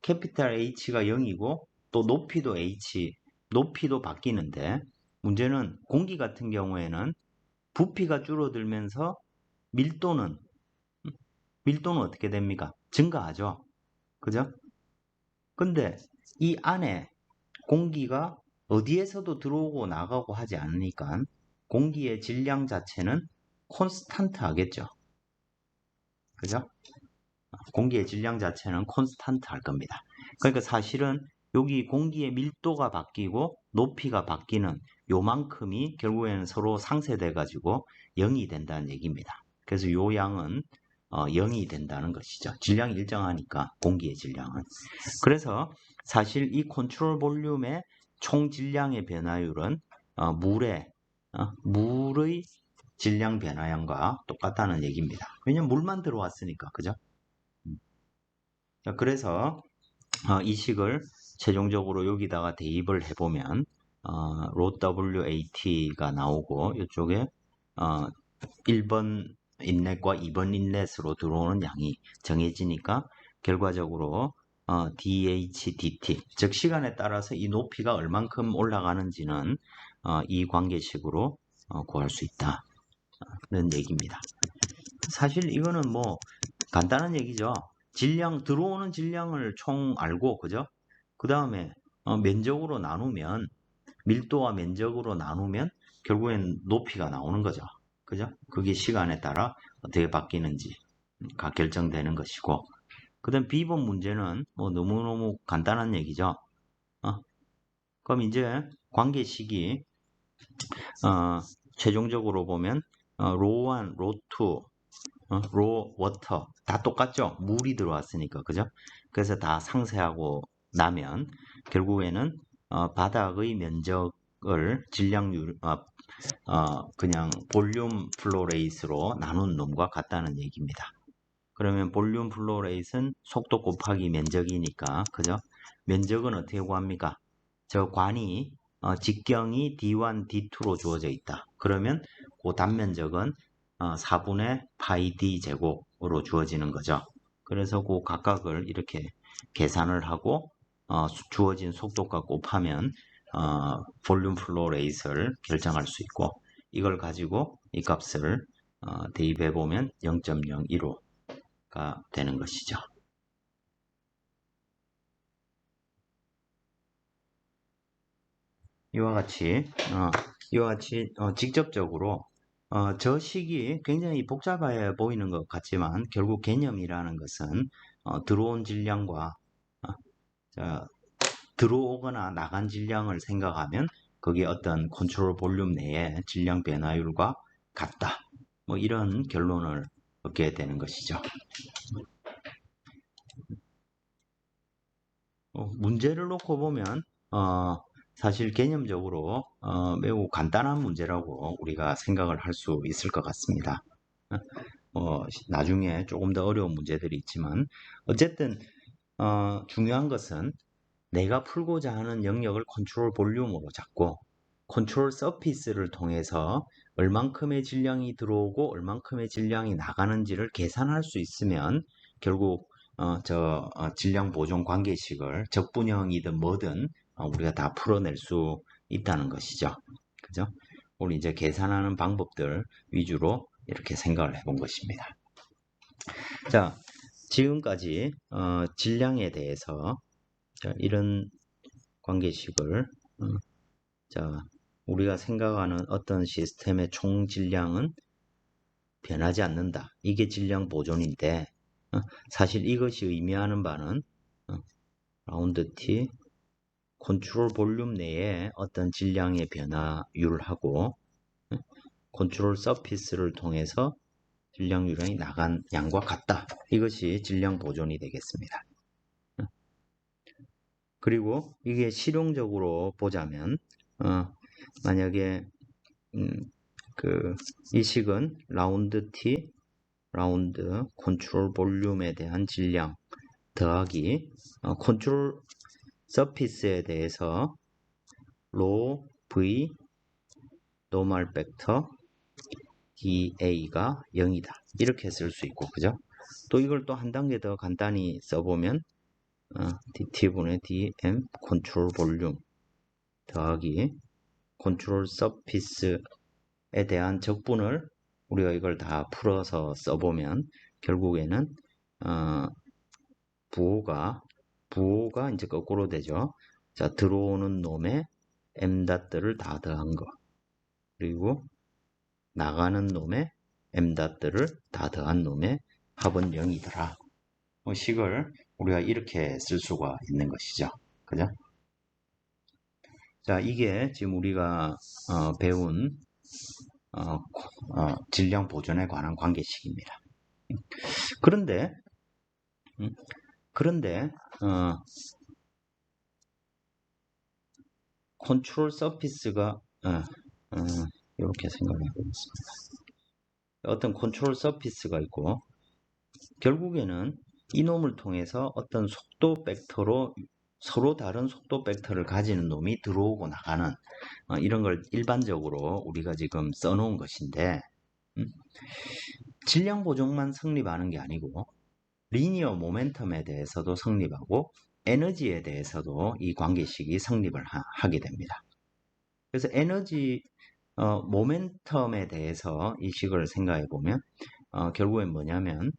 캐피탈 H가 0이고 또 높이도 높이도 바뀌는데 문제는 공기 같은 경우에는 부피가 줄어들면서 밀도는 어떻게 됩니까? 증가하죠. 그죠? 근데 이 안에 공기가 어디에서도 들어오고 나가고 하지 않으니까 공기의 질량 자체는 콘스탄트 하겠죠. 그죠? 공기의 질량 자체는 콘스탄트 할 겁니다. 그러니까 사실은 여기 공기의 밀도가 바뀌고 높이가 바뀌는 요만큼이 결국에는 서로 상쇄돼 가지고 0이 된다는 얘기입니다. 그래서 요 양은 0이 된다는 것이죠. 질량이 일정하니까 공기의 질량은. 그래서 사실 이 컨트롤 볼륨의 총 질량의 변화율은 물의 질량 변화량과 똑같다는 얘기입니다. 왜냐면 물만 들어왔으니까, 그죠? 자, 그래서 이 식을 최종적으로 여기다가 대입을 해보면 WAT가 나오고 이쪽에 1번 인렛과 2번 인렛으로 들어오는 양이 정해지니까 결과적으로 DHDT, 즉 시간에 따라서 이 높이가 얼만큼 올라가는지는 이 관계식으로 구할 수 있다는 얘기입니다. 사실 이거는 뭐 간단한 얘기죠. 들어오는 질량을 총 알고, 그죠? 그 다음에 면적으로 나누면, 밀도와 면적으로 나누면 결국엔 높이가 나오는 거죠. 그죠? 그게 시간에 따라 어떻게 바뀌는지가 결정되는 것이고, 그 다음 B번 문제는 뭐 너무너무 간단한 얘기죠. 그럼 이제 관계식이 최종적으로 보면 로1, 로2, 로 워터 다 똑같죠? 물이 들어왔으니까, 그죠? 그래서 다 상쇄하고 나면 결국에는 바닥의 면적을 그냥 볼륨 플로 레이스로 나눈 놈과 같다는 얘기입니다. 그러면 볼륨 플로 레이스는 속도 곱하기 면적이니까, 그죠? 면적은 어떻게 구합니까? 저 관이 직경이 D1, D2로 주어져 있다. 그러면 그 단면적은 4분의 파이 D 제곱으로 주어지는 거죠. 그래서 그 각각을 이렇게 계산을 하고 주어진 속도가 곱하면 볼륨 플로 레이스를 결정할 수 있고 이걸 가지고 이 값을 대입해 보면 0.015가 되는 것이죠. 이와 같이 직접적으로 저 식이 굉장히 복잡해 보이는 것 같지만 결국 개념이라는 것은 들어온 질량과 자, 들어오거나 나간 질량을 생각하면 그게 어떤 컨트롤 볼륨 내의 질량 변화율과 같다. 뭐 이런 결론을 얻게 되는 것이죠. 문제를 놓고 보면 사실 개념적으로 매우 간단한 문제라고 우리가 생각을 할 수 있을 것 같습니다. 나중에 조금 더 어려운 문제들이 있지만 어쨌든 중요한 것은 내가 풀고자 하는 영역을 컨트롤 볼륨으로 잡고 컨트롤 서피스를 통해서 얼만큼의 질량이 들어오고 얼만큼의 질량이 나가는지를 계산할 수 있으면 결국 질량 보존 관계식을 적분형이든 뭐든 우리가 다 풀어낼 수 있다는 것이죠. 그죠? 우리 이제 계산하는 방법들 위주로 이렇게 생각을 해본 것입니다. 자, 지금까지 질량에 대해서 이런 관계식을 자, 우리가 생각하는 어떤 시스템의 총 질량은 변하지 않는다. 이게 질량 보존인데 사실 이것이 의미하는 바는 라운드 T 컨트롤 볼륨 내에 어떤 질량의 변화율하고 컨트롤 서피스를 통해서 질량 유량이 나간 양과 같다. 이것이 질량 보존이 되겠습니다. 그리고 이게 실용적으로 보자면 만약에 이 식은 라운드 T 라운드 컨트롤 볼륨에 대한 질량 더하기 컨트롤 서피스에 대해서 로 V 노멀 벡터 dA가 0이다. 이렇게 쓸 수 있고, 그죠? 또 이걸 또 한 단계 더 간단히 써보면 dt분의 dm 컨트롤 볼륨 더하기 컨트롤 서피스에 대한 적분을 우리가 이걸 다 풀어서 써보면 결국에는 부호가 이제 거꾸로 되죠. 자, 들어오는 놈에 m닷들을 다 더한 거 그리고 나가는 놈에 m닷들을 다 더한 놈의 합은 0이더라. 식을 우리가 이렇게 쓸 수가 있는 것이죠. 그죠? 자, 이게 지금 우리가 배운 질량 보존에 관한 관계식입니다. 그런데 컨트롤 서피스가 이렇게 생각해 보겠습니다. 어떤 컨트롤 서피스가 있고 결국에는 이놈을 통해서 어떤 속도 벡터로 서로 다른 속도 벡터를 가지는 놈이 들어오고 나가는 이런 걸 일반적으로 우리가 지금 써놓은 것인데 질량 보존만 성립하는 게 아니고 리니어 모멘텀에 대해서도 성립하고 에너지에 대해서도 이 관계식이 성립을 하게 됩니다. 그래서 에너지 모멘텀에 대해서 이 식을 생각해 보면 결국엔 뭐냐면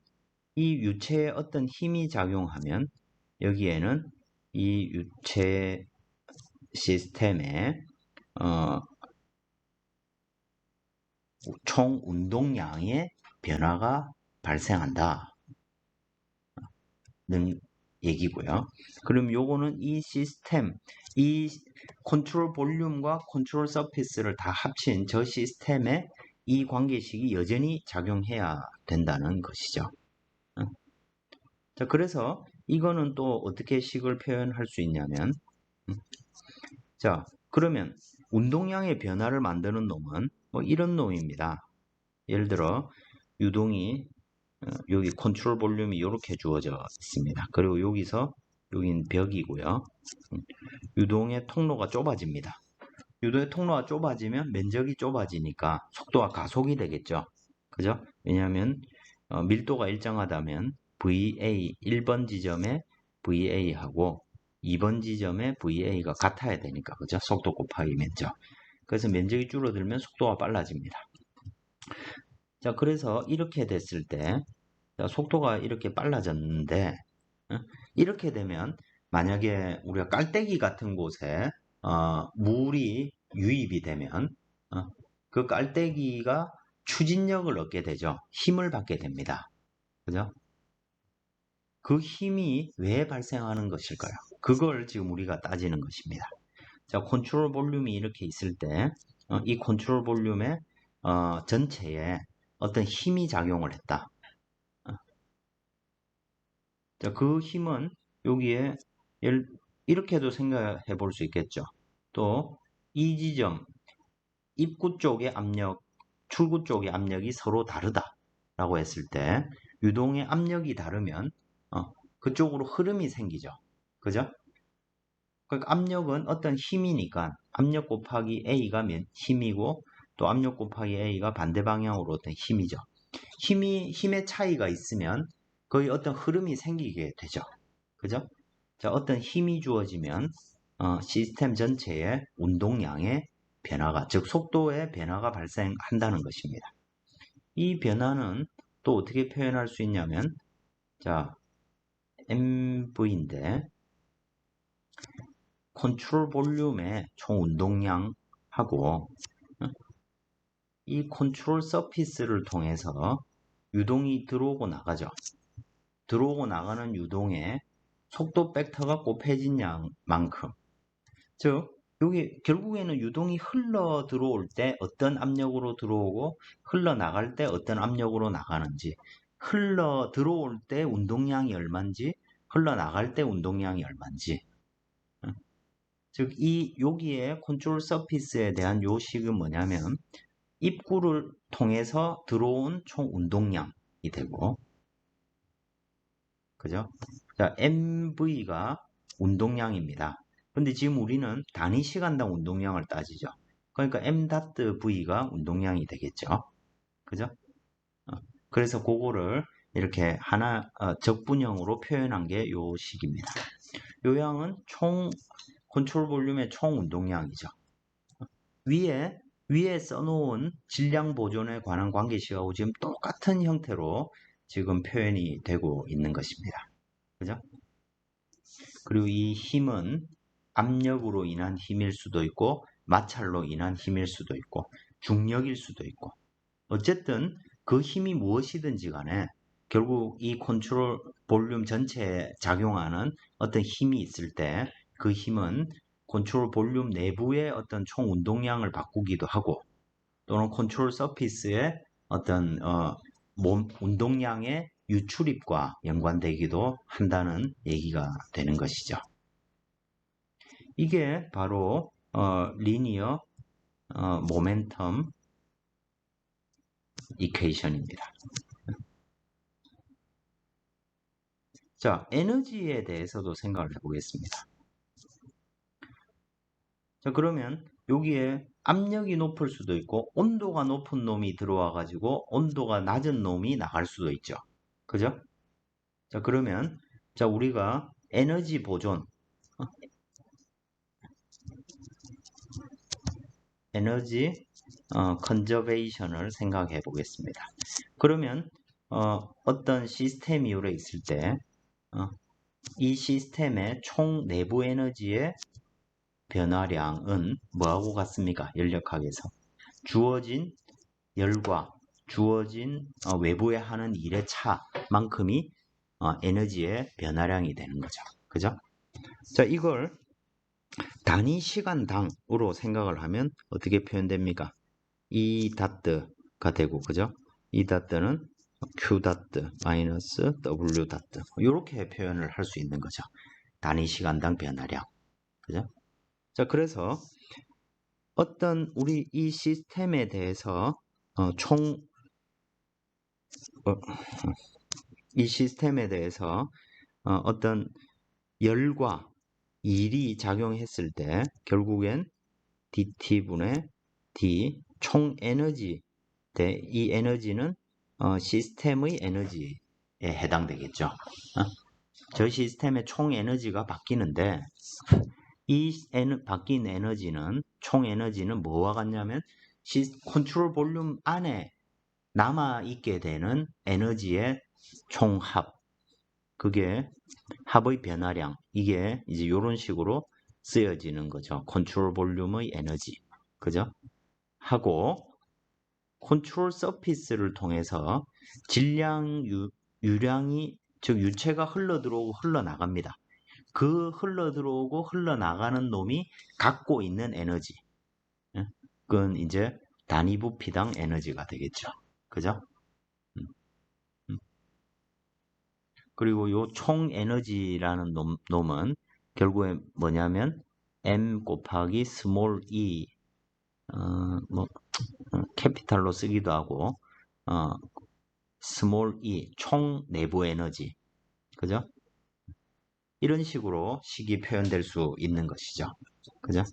이 유체에 어떤 힘이 작용하면 여기에는 이 유체 시스템의 총 운동량의 변화가 발생한다 는 얘기고요. 그럼 요거는 이 시스템, 이 컨트롤 볼륨과 컨트롤 서피스를 다 합친 저 시스템에 이 관계식이 여전히 작용해야 된다는 것이죠. 자, 그래서 이거는 또 어떻게 식을 표현할 수 있냐면 자, 그러면 운동량의 변화를 만드는 놈은 뭐 이런 놈입니다. 예를 들어 유동이 여기 컨트롤 볼륨이 이렇게 주어져 있습니다. 그리고 여기서 여긴 벽이고요. 유동의 통로가 좁아집니다. 유동의 통로가 좁아지면 면적이 좁아지니까 속도가 가속이 되겠죠. 그죠? 왜냐하면 밀도가 일정하다면 VA 1번 지점에 VA하고 2번 지점에 VA가 같아야 되니까 그죠? 속도 곱하기 면적. 그래서 면적이 줄어들면 속도가 빨라집니다. 자, 그래서 이렇게 됐을 때 속도가 이렇게 빨라졌는데 이렇게 되면 만약에 우리가 깔때기 같은 곳에 물이 유입이 되면 그 깔때기가 추진력을 얻게 되죠. 힘을 받게 됩니다. 그죠? 그 힘이 왜 발생하는 것일까요? 그걸 지금 우리가 따지는 것입니다. 자, 컨트롤 볼륨이 이렇게 있을 때 이 컨트롤 볼륨의 전체에 어떤 힘이 작용을 했다. 자, 그 힘은 여기에 이렇게도 생각해 볼 수 있겠죠. 또 이 지점 입구 쪽의 압력, 출구 쪽의 압력이 서로 다르다라고 했을 때 유동의 압력이 다르면 그쪽으로 흐름이 생기죠. 그죠? 그러니까 압력은 어떤 힘이니까 압력 곱하기 A가 힘이고 또 압력 곱하기 A가 반대 방향으로 어떤 힘이죠. 힘의 차이가 있으면 거의 어떤 흐름이 생기게 되죠. 그죠? 자, 어떤 힘이 주어지면 시스템 전체의 운동량의 변화가, 즉 속도의 변화가 발생한다는 것입니다. 이 변화는 또 어떻게 표현할 수 있냐면, 자, MV인데 컨트롤 볼륨의 총 운동량하고 이 컨트롤 서피스를 통해서 유동이 들어오고 나가죠. 들어오고 나가는 유동의 속도 벡터가 곱해진 양만큼, 즉 여기 결국에는 유동이 흘러 들어올 때 어떤 압력으로 들어오고 흘러 나갈 때 어떤 압력으로 나가는지, 흘러 들어올 때 운동량이 얼마인지 흘러 나갈 때 운동량이 얼마인지, 즉 여기에 컨트롤 서피스에 대한 요식은 뭐냐면 입구를 통해서 들어온 총 운동량이 되고, 그죠? 자, MV가 운동량입니다. 근데 지금 우리는 단위 시간당 운동량을 따지죠. 그러니까 M.V가 운동량이 되겠죠. 그죠? 그래서 그거를 이렇게 하나 적분형으로 표현한 게 요 식입니다. 요 양은 컨트롤 볼륨의 총 운동량이죠. 위에 써놓은 질량 보존에 관한 관계식하고 지금 똑같은 형태로 지금 표현이 되고 있는 것입니다. 그죠? 그리고 이 힘은 압력으로 인한 힘일 수도 있고 마찰로 인한 힘일 수도 있고 중력일 수도 있고, 어쨌든 그 힘이 무엇이든지 간에 결국 이 컨트롤 볼륨 전체에 작용하는 어떤 힘이 있을 때 그 힘은 컨트롤 볼륨 내부의 어떤 총 운동량을 바꾸기도 하고 또는 컨트롤 서피스의 어떤 몸 운동량의 유출입과 연관되기도 한다는 얘기가 되는 것이죠. 이게 바로 리니어 모멘텀 이퀘이션입니다. 자, 에너지에 대해서도 생각을 해보겠습니다. 자, 그러면 여기에 압력이 높을 수도 있고 온도가 높은 놈이 들어와 가지고 온도가 낮은 놈이 나갈 수도 있죠. 그죠? 자, 그러면 자, 우리가 에너지 보존, 에너지 컨저베이션을 생각해 보겠습니다. 그러면 어떤 시스템이 오래 있을 때 이 시스템의 총 내부 에너지의 변화량은 뭐하고 같습니까? 연력학에서 주어진 열과 주어진 외부에 하는 일의 차만큼이 에너지의 변화량이 되는 거죠. 그죠? 자, 이걸 단위 시간당으로 생각을 하면 어떻게 표현됩니까? E 다트가 되고, 그죠? E 다트는 Q 다트 마이너스 W 다트 이렇게 표현을 할 수 있는 거죠. 단위 시간당 변화량. 그죠? 자, 그래서 어떤 우리 이 시스템에 대해서 이 시스템에 대해서 어떤 열과 일이 작용했을 때 결국엔 dt분의 d 총 에너지 이 에너지는 시스템의 에너지에 해당되겠죠. 저 시스템의 총 에너지가 바뀌는데 이 바뀐 에너지는 총 에너지는 뭐와 같냐면 컨트롤 볼륨 안에 남아있게 되는 에너지의 총합, 그게 합의 변화량, 이게 이제 이런 식으로 쓰여지는 거죠. 컨트롤 볼륨의 에너지, 그죠? 하고 컨트롤 서피스를 통해서 질량 유량이, 즉 유체가 흘러들어오고 흘러나갑니다. 그 흘러들어오고 흘러나가는 놈이 갖고 있는 에너지, 그건 이제 단위 부피당 에너지가 되겠죠. 그죠? 그리고 요 총 에너지라는 놈은 결국에 뭐냐면 m 곱하기 스몰 e, 캐피탈로 쓰기도 하고 스몰 e 총 내부 에너지, 그죠? 이런 식으로 식이 표현될 수 있는 것이죠. 그죠?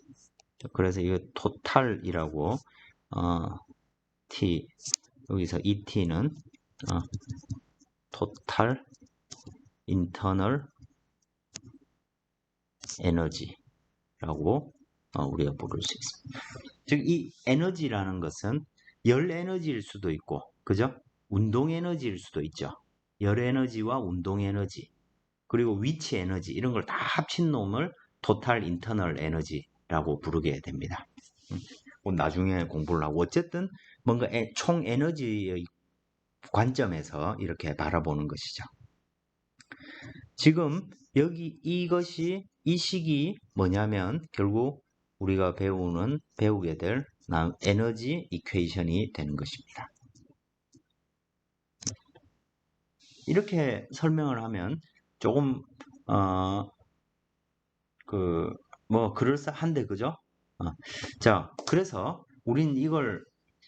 그래서 이거 토탈이라고 T 여기서 이 T는 토탈 인터널 에너지라고 우리가 부를 수 있습니다. 즉 이 에너지라는 것은 열 에너지일 수도 있고, 그죠? 운동 에너지일 수도 있죠. 열 에너지와 운동 에너지, 그리고 위치 에너지 이런 걸 다 합친 놈을 토탈 인터널 에너지라고 부르게 됩니다. 나중에 공부를 하고 어쨌든 뭔가 총 에너지의 관점에서 이렇게 바라보는 것이죠. 지금 여기 이 식이 뭐냐면 결국 우리가 배우게 될 에너지 이퀘이션이 되는 것입니다. 이렇게 설명을 하면 조금 그럴싸한데, 그죠? 자, 그래서 우린 이걸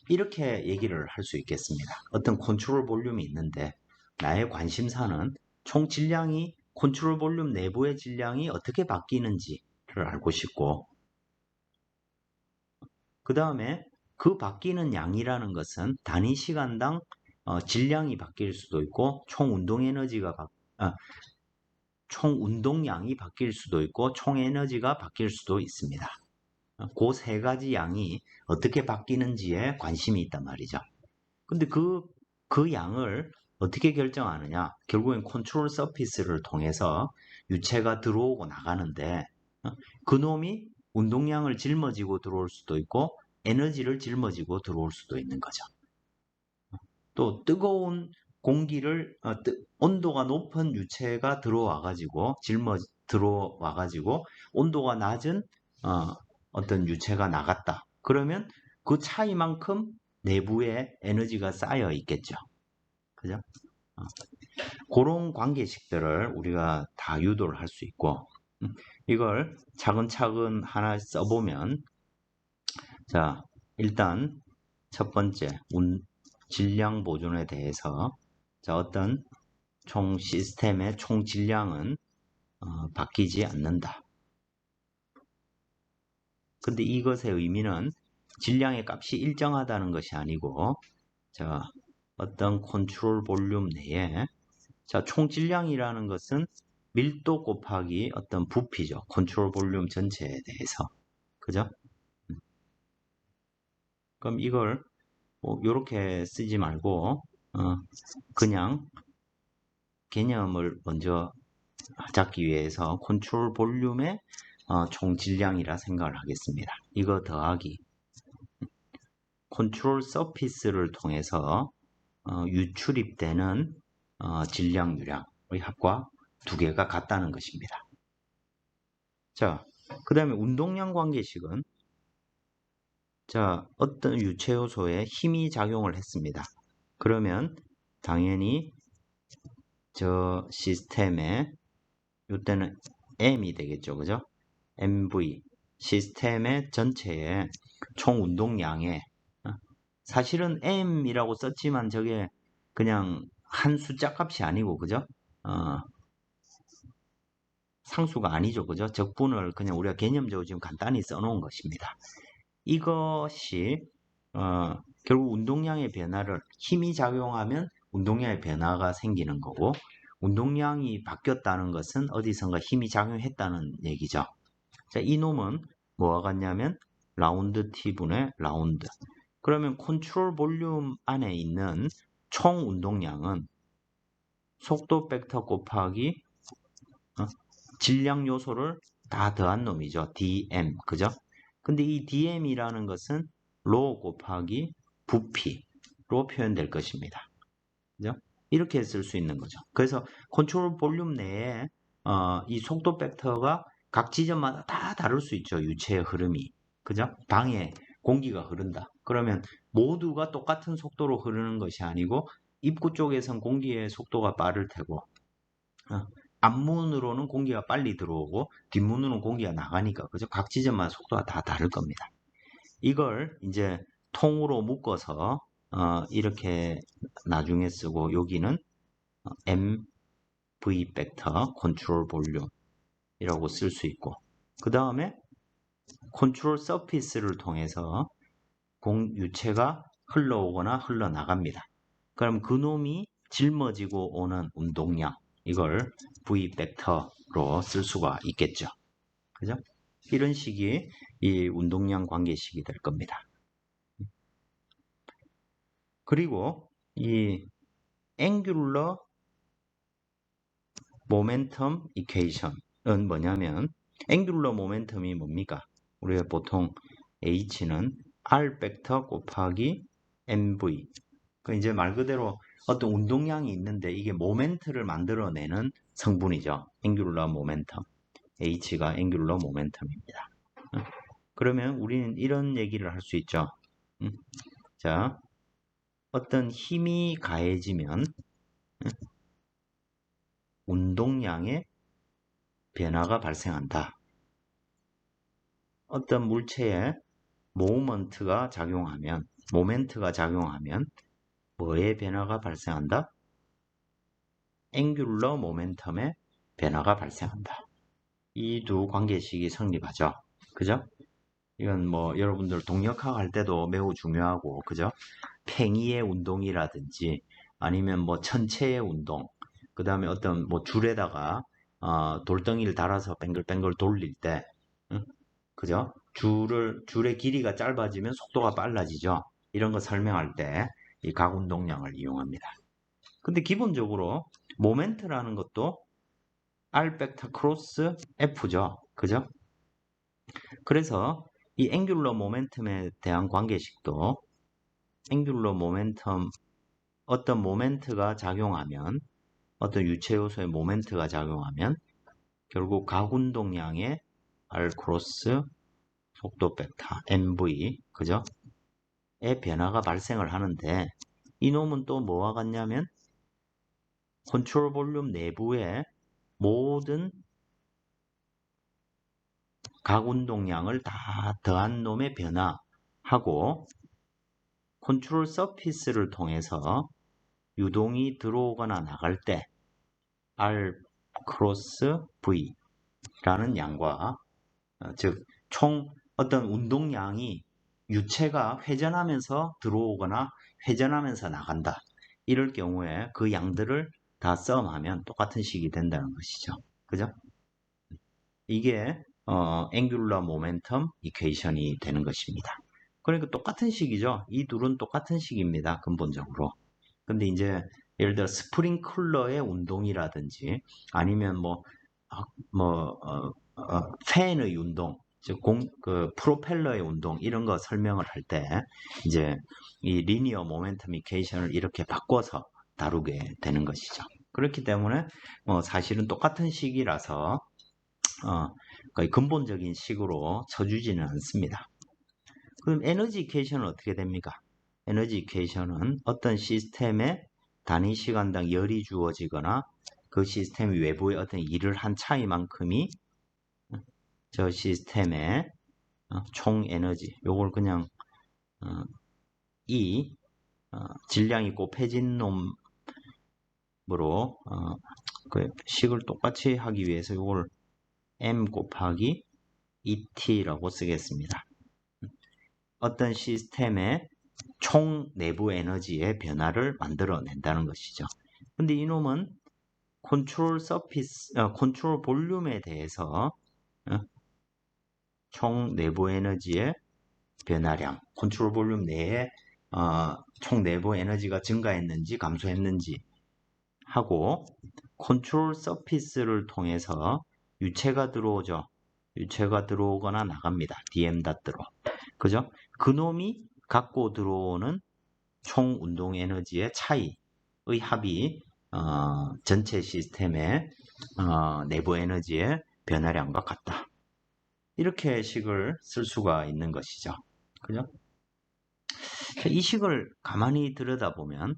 이렇게 얘기를 할 수 있겠습니다. 어떤 컨트롤 볼륨이 있는데 나의 관심사는 총 질량이 컨트롤 볼륨 내부의 질량이 어떻게 바뀌는지를 알고 싶고, 그 다음에 그 바뀌는 양이라는 것은 단위 시간당 질량이 바뀔 수도 있고 총 운동량이 바뀔 수도 있고 총 에너지가 바뀔 수도 있습니다. 그 세 가지 양이 어떻게 바뀌는지에 관심이 있단 말이죠. 근데 그 양을 어떻게 결정하느냐? 결국엔 컨트롤 서피스를 통해서 유체가 들어오고 나가는데 그놈이 운동량을 짊어지고 들어올 수도 있고 에너지를 짊어지고 들어올 수도 있는 거죠. 또 뜨거운 공기를 온도가 높은 유체가 들어와가지고 온도가 낮은 어떤 유체가 나갔다. 그러면 그 차이만큼 내부에 에너지가 쌓여 있겠죠. 그죠? 그런 관계식들을 우리가 다 유도를 할 수 있고, 이걸 차근차근 하나 써보면, 자, 일단 첫 번째 질량 보존에 대해서, 자, 어떤 총 시스템의 총 질량은 바뀌지 않는다. 근데 이것의 의미는 질량의 값이 일정하다는 것이 아니고, 자, 어떤 컨트롤 볼륨 내에, 자, 총 질량이라는 것은 밀도 곱하기 어떤 부피죠. 컨트롤 볼륨 전체에 대해서. 그죠? 그럼 이걸 이렇게 쓰지 말고 그냥 개념을 먼저 잡기 위해서 컨트롤 볼륨의 총 질량이라 생각을 하겠습니다. 이거 더하기 컨트롤 서피스를 통해서 유출입되는 질량, 유량의 합과 두 개가 같다는 것입니다. 자, 그 다음에 운동량 관계식은 자, 어떤 유체 요소에 힘이 작용을 했습니다. 그러면 당연히 저 시스템에 이때는 M이 되겠죠. 그죠? MV 시스템의 전체의 총 운동량에 사실은 M이라고 썼지만 저게 그냥 한 숫자 값이 아니고, 그죠? 상수가 아니죠. 그죠? 적분을 그냥 우리가 개념적으로 지금 간단히 써놓은 것입니다. 이것이 결국 운동량의 변화를 힘이 작용하면 운동량의 변화가 생기는 거고 운동량이 바뀌었다는 것은 어디선가 힘이 작용했다는 얘기죠. 자, 이 놈은 뭐와 같냐면 라운드 T분의 라운드. 그러면 컨트롤 볼륨 안에 있는 총 운동량은 속도 벡터 곱하기 질량 요소를 다 더한 놈이죠. dm. 그죠? 근데 이 dm이라는 것은 로 곱하기 부피로 표현될 것입니다. 그죠? 이렇게 쓸 수 있는 거죠. 그래서 컨트롤 볼륨 내에 이 속도 벡터가 각 지점마다 다 다를 수 있죠. 유체의 흐름이. 그죠? 방에 공기가 흐른다. 그러면 모두가 똑같은 속도로 흐르는 것이 아니고 입구 쪽에선 공기의 속도가 빠를 테고 앞문으로는 공기가 빨리 들어오고 뒷문으로는 공기가 나가니까 그죠? 각 지점마다 속도가 다 다를 겁니다. 이걸 이제 통으로 묶어서 이렇게 나중에 쓰고 여기는 MV 벡터 컨트롤 볼륨이라고 쓸 수 있고 그 다음에 컨트롤 서피스를 통해서 유체가 흘러오거나 흘러나갑니다. 그럼 그놈이 짊어지고 오는 운동량, 이걸 V 벡터로 쓸 수가 있겠죠. 그죠? 이런 식이 이 운동량 관계식이 될 겁니다. 그리고 이 앵귤러 모멘텀 이퀘이션은 뭐냐면, 앵귤러 모멘텀이 뭡니까? 우리가 보통 H는 R 벡터 곱하기 MV. 그 이제 말 그대로 어떤 운동량이 있는데 이게 모멘트를 만들어내는 성분이죠. 앵귤러 모멘텀. H가 앵귤러 모멘텀입니다. 그러면 우리는 이런 얘기를 할 수 있죠. 자, 어떤 힘이 가해지면 운동량의 변화가 발생한다. 어떤 물체에 모멘트가 작용하면 뭐의 변화가 발생한다? 앵귤러 모멘텀의 변화가 발생한다. 이 두 관계식이 성립하죠. 그죠? 이건 뭐 여러분들 동력학 할 때도 매우 중요하고, 그죠? 팽이의 운동이라든지 아니면 뭐 천체의 운동, 그 다음에 어떤 뭐 줄에다가 돌덩이를 달아서 뱅글뱅글 돌릴 때, 응? 그죠? 줄의 길이가 짧아지면 속도가 빨라지죠. 이런 거 설명할 때 이 각운동량을 이용합니다. 근데 기본적으로 모멘트라는 것도 R 벡터 크로스 F죠. 그죠? 그래서 이 앵귤러 모멘텀에 대한 관계식도 앵귤러 모멘텀, 어떤 모멘트가 작용하면, 어떤 유체 요소의 모멘트가 작용하면 결국 각운동량의 R 크로스 속도 벡터 MV, 그죠? 의 변화가 발생을 하는데, 이놈은 또 뭐와 같냐면 컨트롤 볼륨 내부의 모든 각운동량을 다 더한 놈의 변화하고 컨트롤 서피스를 통해서 유동이 들어오거나 나갈 때 R 크로스 V라는 양과, 즉 총 어떤 운동량이 유체가 회전하면서 들어오거나 회전하면서 나간다. 이럴 경우에 그 양들을 다 썸하면 똑같은 식이 된다는 것이죠. 그죠? 이게 앵귤러 모멘텀 이퀘이션이 되는 것입니다. 그러니까 똑같은 식이죠. 이 둘은 똑같은 식입니다. 근본적으로. 근데 이제 예를 들어 스프링클러의 운동이라든지 아니면 팬의 운동, 즉 프로펠러의 운동, 이런 거 설명을 할 때 이제 이 리니어 모멘텀 이퀘이션을 이렇게 바꿔서 다루게 되는 것이죠. 그렇기 때문에 사실은 똑같은 식이라서 거의 근본적인 식으로 쳐주지는 않습니다. 그럼 에너지 이퀘이션은 어떻게 됩니까? 에너지 이퀘이션은 어떤 시스템에 단위 시간당 열이 주어지거나 그 시스템 외부에 어떤 일을 한 차이만큼이 저 시스템의 총 에너지, 요걸 그냥 질량이 곱해진 놈으로 그 식을 똑같이 하기 위해서 요걸 M 곱하기 ET라고 쓰겠습니다. 어떤 시스템의 총 내부 에너지의 변화를 만들어낸다는 것이죠. 근데 이놈은 컨트롤 볼륨에 대해서 총 내부 에너지의 변화량, 컨트롤 볼륨 내에 총 내부 에너지가 증가했는지 감소했는지 하고, 컨트롤 서피스를 통해서 유체가 들어오죠. 유체가 들어오거나 나갑니다. DM 닷으로. 그죠? 그놈이 갖고 들어오는 총 운동 에너지의 차이의 합이 전체 시스템의 내부 에너지의 변화량과 같다. 이렇게 식을 쓸 수가 있는 것이죠. 그죠? 이 식을 가만히 들여다보면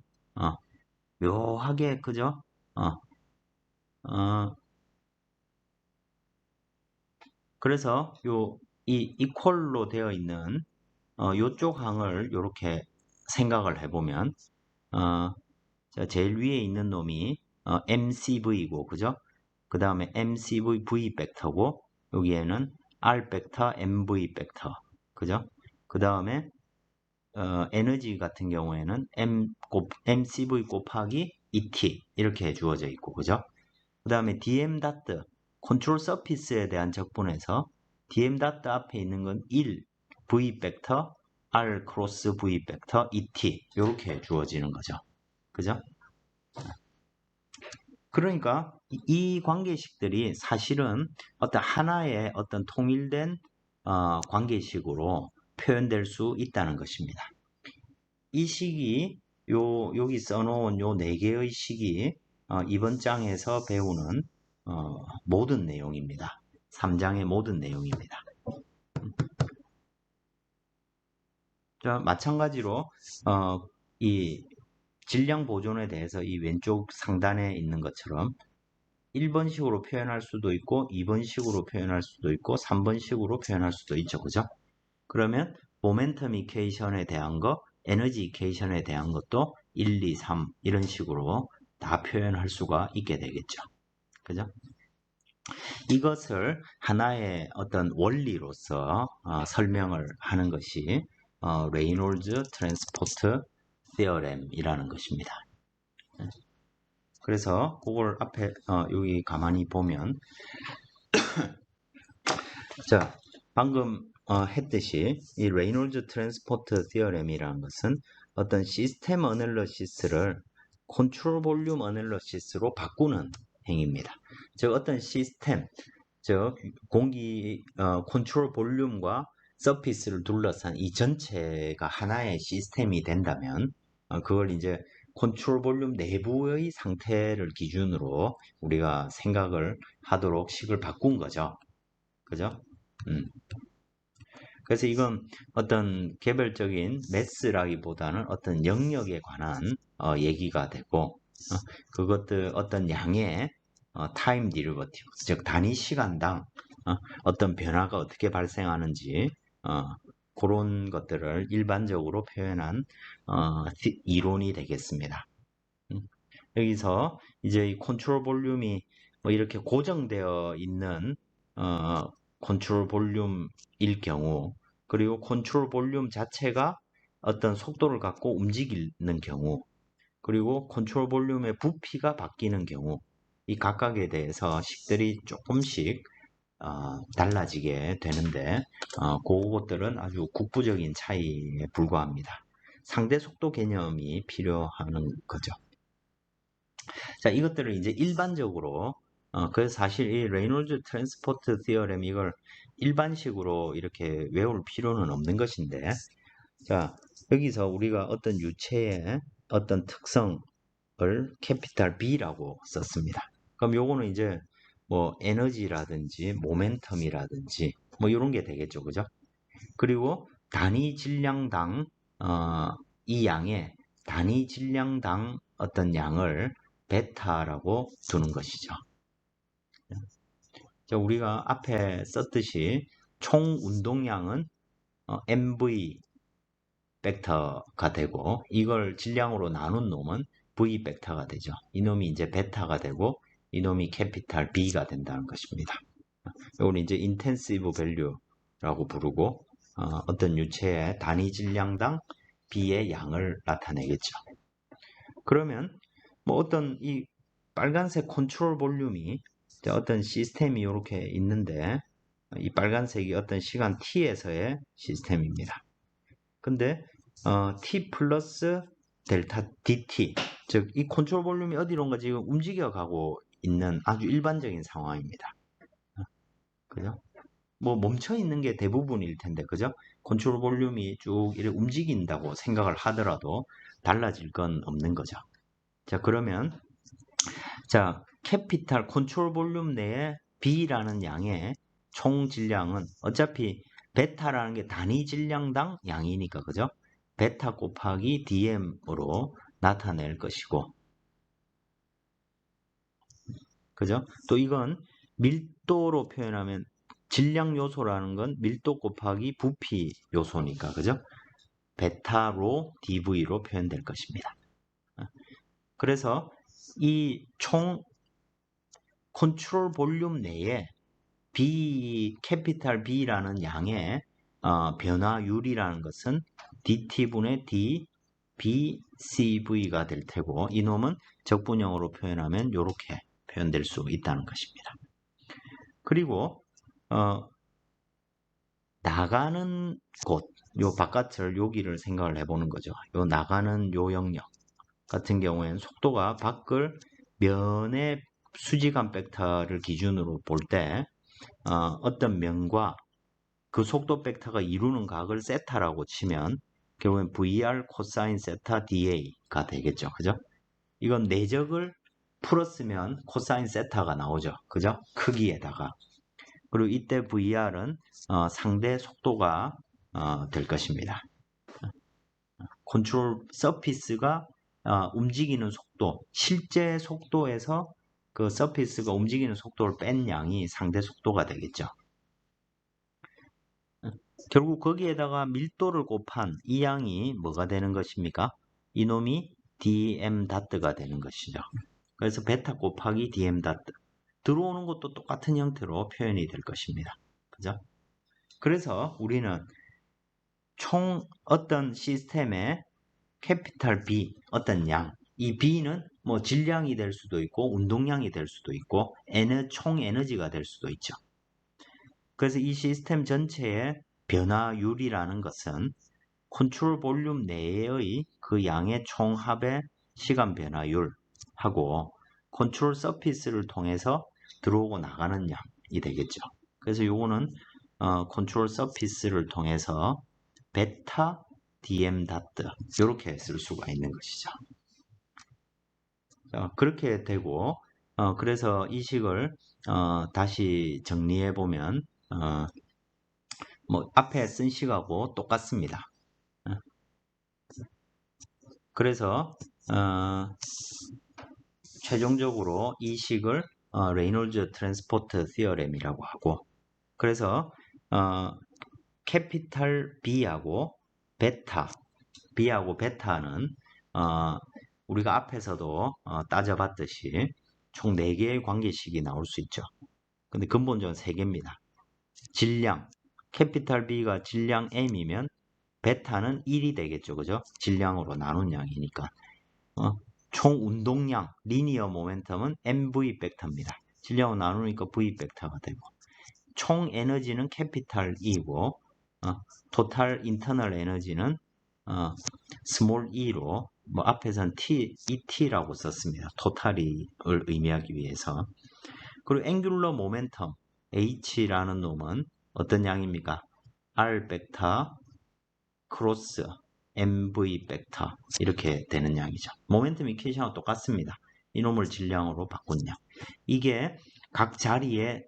묘하게, 그죠? 그래서 이 이퀄로 되어 있는 요쪽 항을 이렇게 생각을 해보면 제일 위에 있는 놈이 MCV고, 그죠? 그 다음에 MCV V 벡터고, 여기에는 R 벡터, MV 벡터. 그죠? 그 다음에 에너지 같은 경우에는 MCV 곱하기 ET 이렇게 주어져 있고, 그죠? 그 다음에 DM 다트, 컨트롤 서피스에 대한 적분에서 DM 다트 앞에 있는 건 1, V 벡터, R 크로스 V 벡터, ET 이렇게 주어지는 거죠. 그죠? 그러니까 이 관계식들이 사실은 어떤 하나의 어떤 통일된 관계식으로 표현될 수 있다는 것입니다. 이 식이 여기 써놓은 요 네 개의 식이 이번 장에서 배우는 모든 내용입니다. 3장의 모든 내용입니다. 자, 마찬가지로 이 질량 보존에 대해서 이 왼쪽 상단에 있는 것처럼 1번식으로 표현할 수도 있고 2번식으로 표현할 수도 있고 3번식으로 표현할 수도 있죠. 그죠? 그러면 모멘텀 이퀘이션에 대한 거, 에너지 이퀘이션에 대한 것도 1, 2, 3 이런 식으로 다 표현할 수가 있게 되겠죠. 그죠? 이것을 하나의 어떤 원리로서 설명을 하는 것이 레이놀즈 트랜스포트 시어렘이라는 것입니다. 그래서 그걸 앞에 여기 가만히 보면 자, 방금 했듯이 이 레이놀즈 트랜스포트 시어렘이라는 것은 어떤 시스템 어널리시스를 컨트롤 볼륨 어널리시스로 바꾸는 행위입니다. 즉 어떤 시스템, 즉 공기 컨트롤 볼륨과 서피스를 둘러싼 이 전체가 하나의 시스템이 된다면 그걸 이제 컨트롤 볼륨 내부의 상태를 기준으로 우리가 생각을 하도록 식을 바꾼 거죠. 그죠? 그래서 이건 어떤 개별적인 매스라기보다는 어떤 영역에 관한 얘기가 되고 그것들 어떤 양의 타임 디리버티브, 즉 단위 시간당 어떤 변화가 어떻게 발생하는지 그런 것들을 일반적으로 표현한 이론이 되겠습니다. 여기서 이제 이 컨트롤 볼륨이 뭐 이렇게 고정되어 있는 컨트롤 볼륨일 경우, 그리고 컨트롤 볼륨 자체가 어떤 속도를 갖고 움직이는 경우, 그리고 컨트롤 볼륨의 부피가 바뀌는 경우, 이 각각에 대해서 식들이 조금씩 달라지게 되는데 그것들은 아주 국부적인 차이에 불과합니다. 상대 속도 개념이 필요한 거죠. 자, 이것들을 이제 일반적으로 그래서 사실 이 레이놀즈 트랜스포트 시어렘 이걸 일반식으로 이렇게 외울 필요는 없는 것인데 자, 여기서 우리가 어떤 유체의 어떤 특성을 캐피탈 B라고 썼습니다. 그럼 요거는 이제 뭐 에너지라든지 모멘텀이라든지 뭐 이런 게 되겠죠. 그죠? 그리고 단위 질량당 이 양의 단위 질량당 어떤 양을 베타라고 두는 것이죠. 자, 우리가 앞에 썼듯이 총 운동량은 MV 벡터가 되고 이걸 질량으로 나눈 놈은 V 벡터가 되죠. 이놈이 이제 베타가 되고 이놈이 캐피탈 B가 된다는 것입니다. 이걸 이제 인텐시브 밸류라고 부르고 어떤 유체의 단위 질량당 B의 양을 나타내겠죠. 그러면 뭐 어떤 이 빨간색 컨트롤 볼륨이 어떤 시스템이 이렇게 있는데 이 빨간색이 어떤 시간 t에서의 시스템입니다. 근데 t 플러스 델타 dt 즉 이 컨트롤 볼륨이 어디론가 지금 움직여 가고 있는 아주 일반적인 상황입니다. 그죠? 뭐 멈춰 있는 게 대부분일 텐데 그죠? 컨트롤 볼륨이 쭉 이렇게 움직인다고 생각을 하더라도 달라질 건 없는 거죠. 자, 그러면 자, 캐피탈 컨트롤 볼륨 내에 B라는 양의 총 질량은 어차피 베타라는 게 단위 질량당 양이니까 그죠? 베타 곱하기 DM으로 나타낼 것이고 그죠? 또 이건 밀도로 표현하면 질량 요소라는 건 밀도 곱하기 부피 요소니까 그죠? 베타로 DV로 표현될 것입니다. 그래서 이 총 컨트롤 볼륨 내에 캐피탈 B라는 양의 변화율이라는 것은 dt분의 d BCV가 될 테고 이놈은 적분형으로 표현하면 이렇게 표현될 수 있다는 것입니다. 그리고 나가는 곳, 요 바깥을 여기를 생각을 해보는 거죠. 요 나가는 요 영역 같은 경우에는 속도가 밖을 면의 수직한 벡터를 기준으로 볼 때 어떤 면과 그 속도 벡터가 이루는 각을 세타라고 치면 결국엔 VR 코사인 세타 DA가 되겠죠. 그죠? 이건 내적을 풀었으면 코사인 세타가 나오죠. 그죠? 크기에다가. 그리고 이때 VR은 상대 속도가 될 것입니다. 컨트롤 서피스가 움직이는 속도, 실제 속도에서 그 서피스가 움직이는 속도를 뺀 양이 상대 속도가 되겠죠. 결국 거기에다가 밀도를 곱한 이 양이 뭐가 되는 것입니까? 이놈이 dm 다트가 되는 것이죠. 그래서 베타 곱하기 dm 다트. 들어오는 것도 똑같은 형태로 표현이 될 것입니다. 그죠? 그래서 우리는 총 어떤 시스템의 캐피탈 B, 어떤 양, 이 B는 뭐 질량이 될 수도 있고 운동량이 될 수도 있고 총 에너지가 될 수도 있죠. 그래서 이 시스템 전체의 변화율이라는 것은 컨트롤 볼륨 내의 그 양의 총합의 시간 변화율하고 컨트롤 서피스를 통해서 들어오고 나가는 양이 되겠죠. 그래서 요거는 컨트롤 서피스를 통해서 베타 dm 다트 이렇게 쓸 수가 있는 것이죠. 그렇게 되고 그래서 이 식을 다시 정리해 보면 뭐 앞에 쓴 식하고 똑같습니다. 그래서 최종적으로 이 식을 레이놀즈 트랜스포트 시어렘이라고 하고 그래서 캐피탈 B하고 베타는 우리가 앞에서도 따져봤듯이 총 4개의 관계식이 나올 수 있죠. 근데 근본적으로 3개입니다. 질량, 캐피탈 B가 질량 M이면 베타는 1이 되겠죠. 그죠? 질량으로 나눈 양이니까. 총 운동량, 리니어 모멘텀은 MV 벡터입니다. 질량으로 나누니까 V 벡터가 되고 총 에너지는 캐피탈 E고 토탈 인터널 에너지는 스몰 e로 뭐 앞에서는 ET라고 썼습니다. 토탈을 의미하기 위해서. 그리고 앵귤러 모멘텀 H라는 놈은 어떤 양입니까? R 벡터 크로스 MV 벡터 이렇게 되는 양이죠. 모멘텀 이퀘이션과 똑같습니다. 이놈을 질량으로 바꾼 양. 이게 각 자리에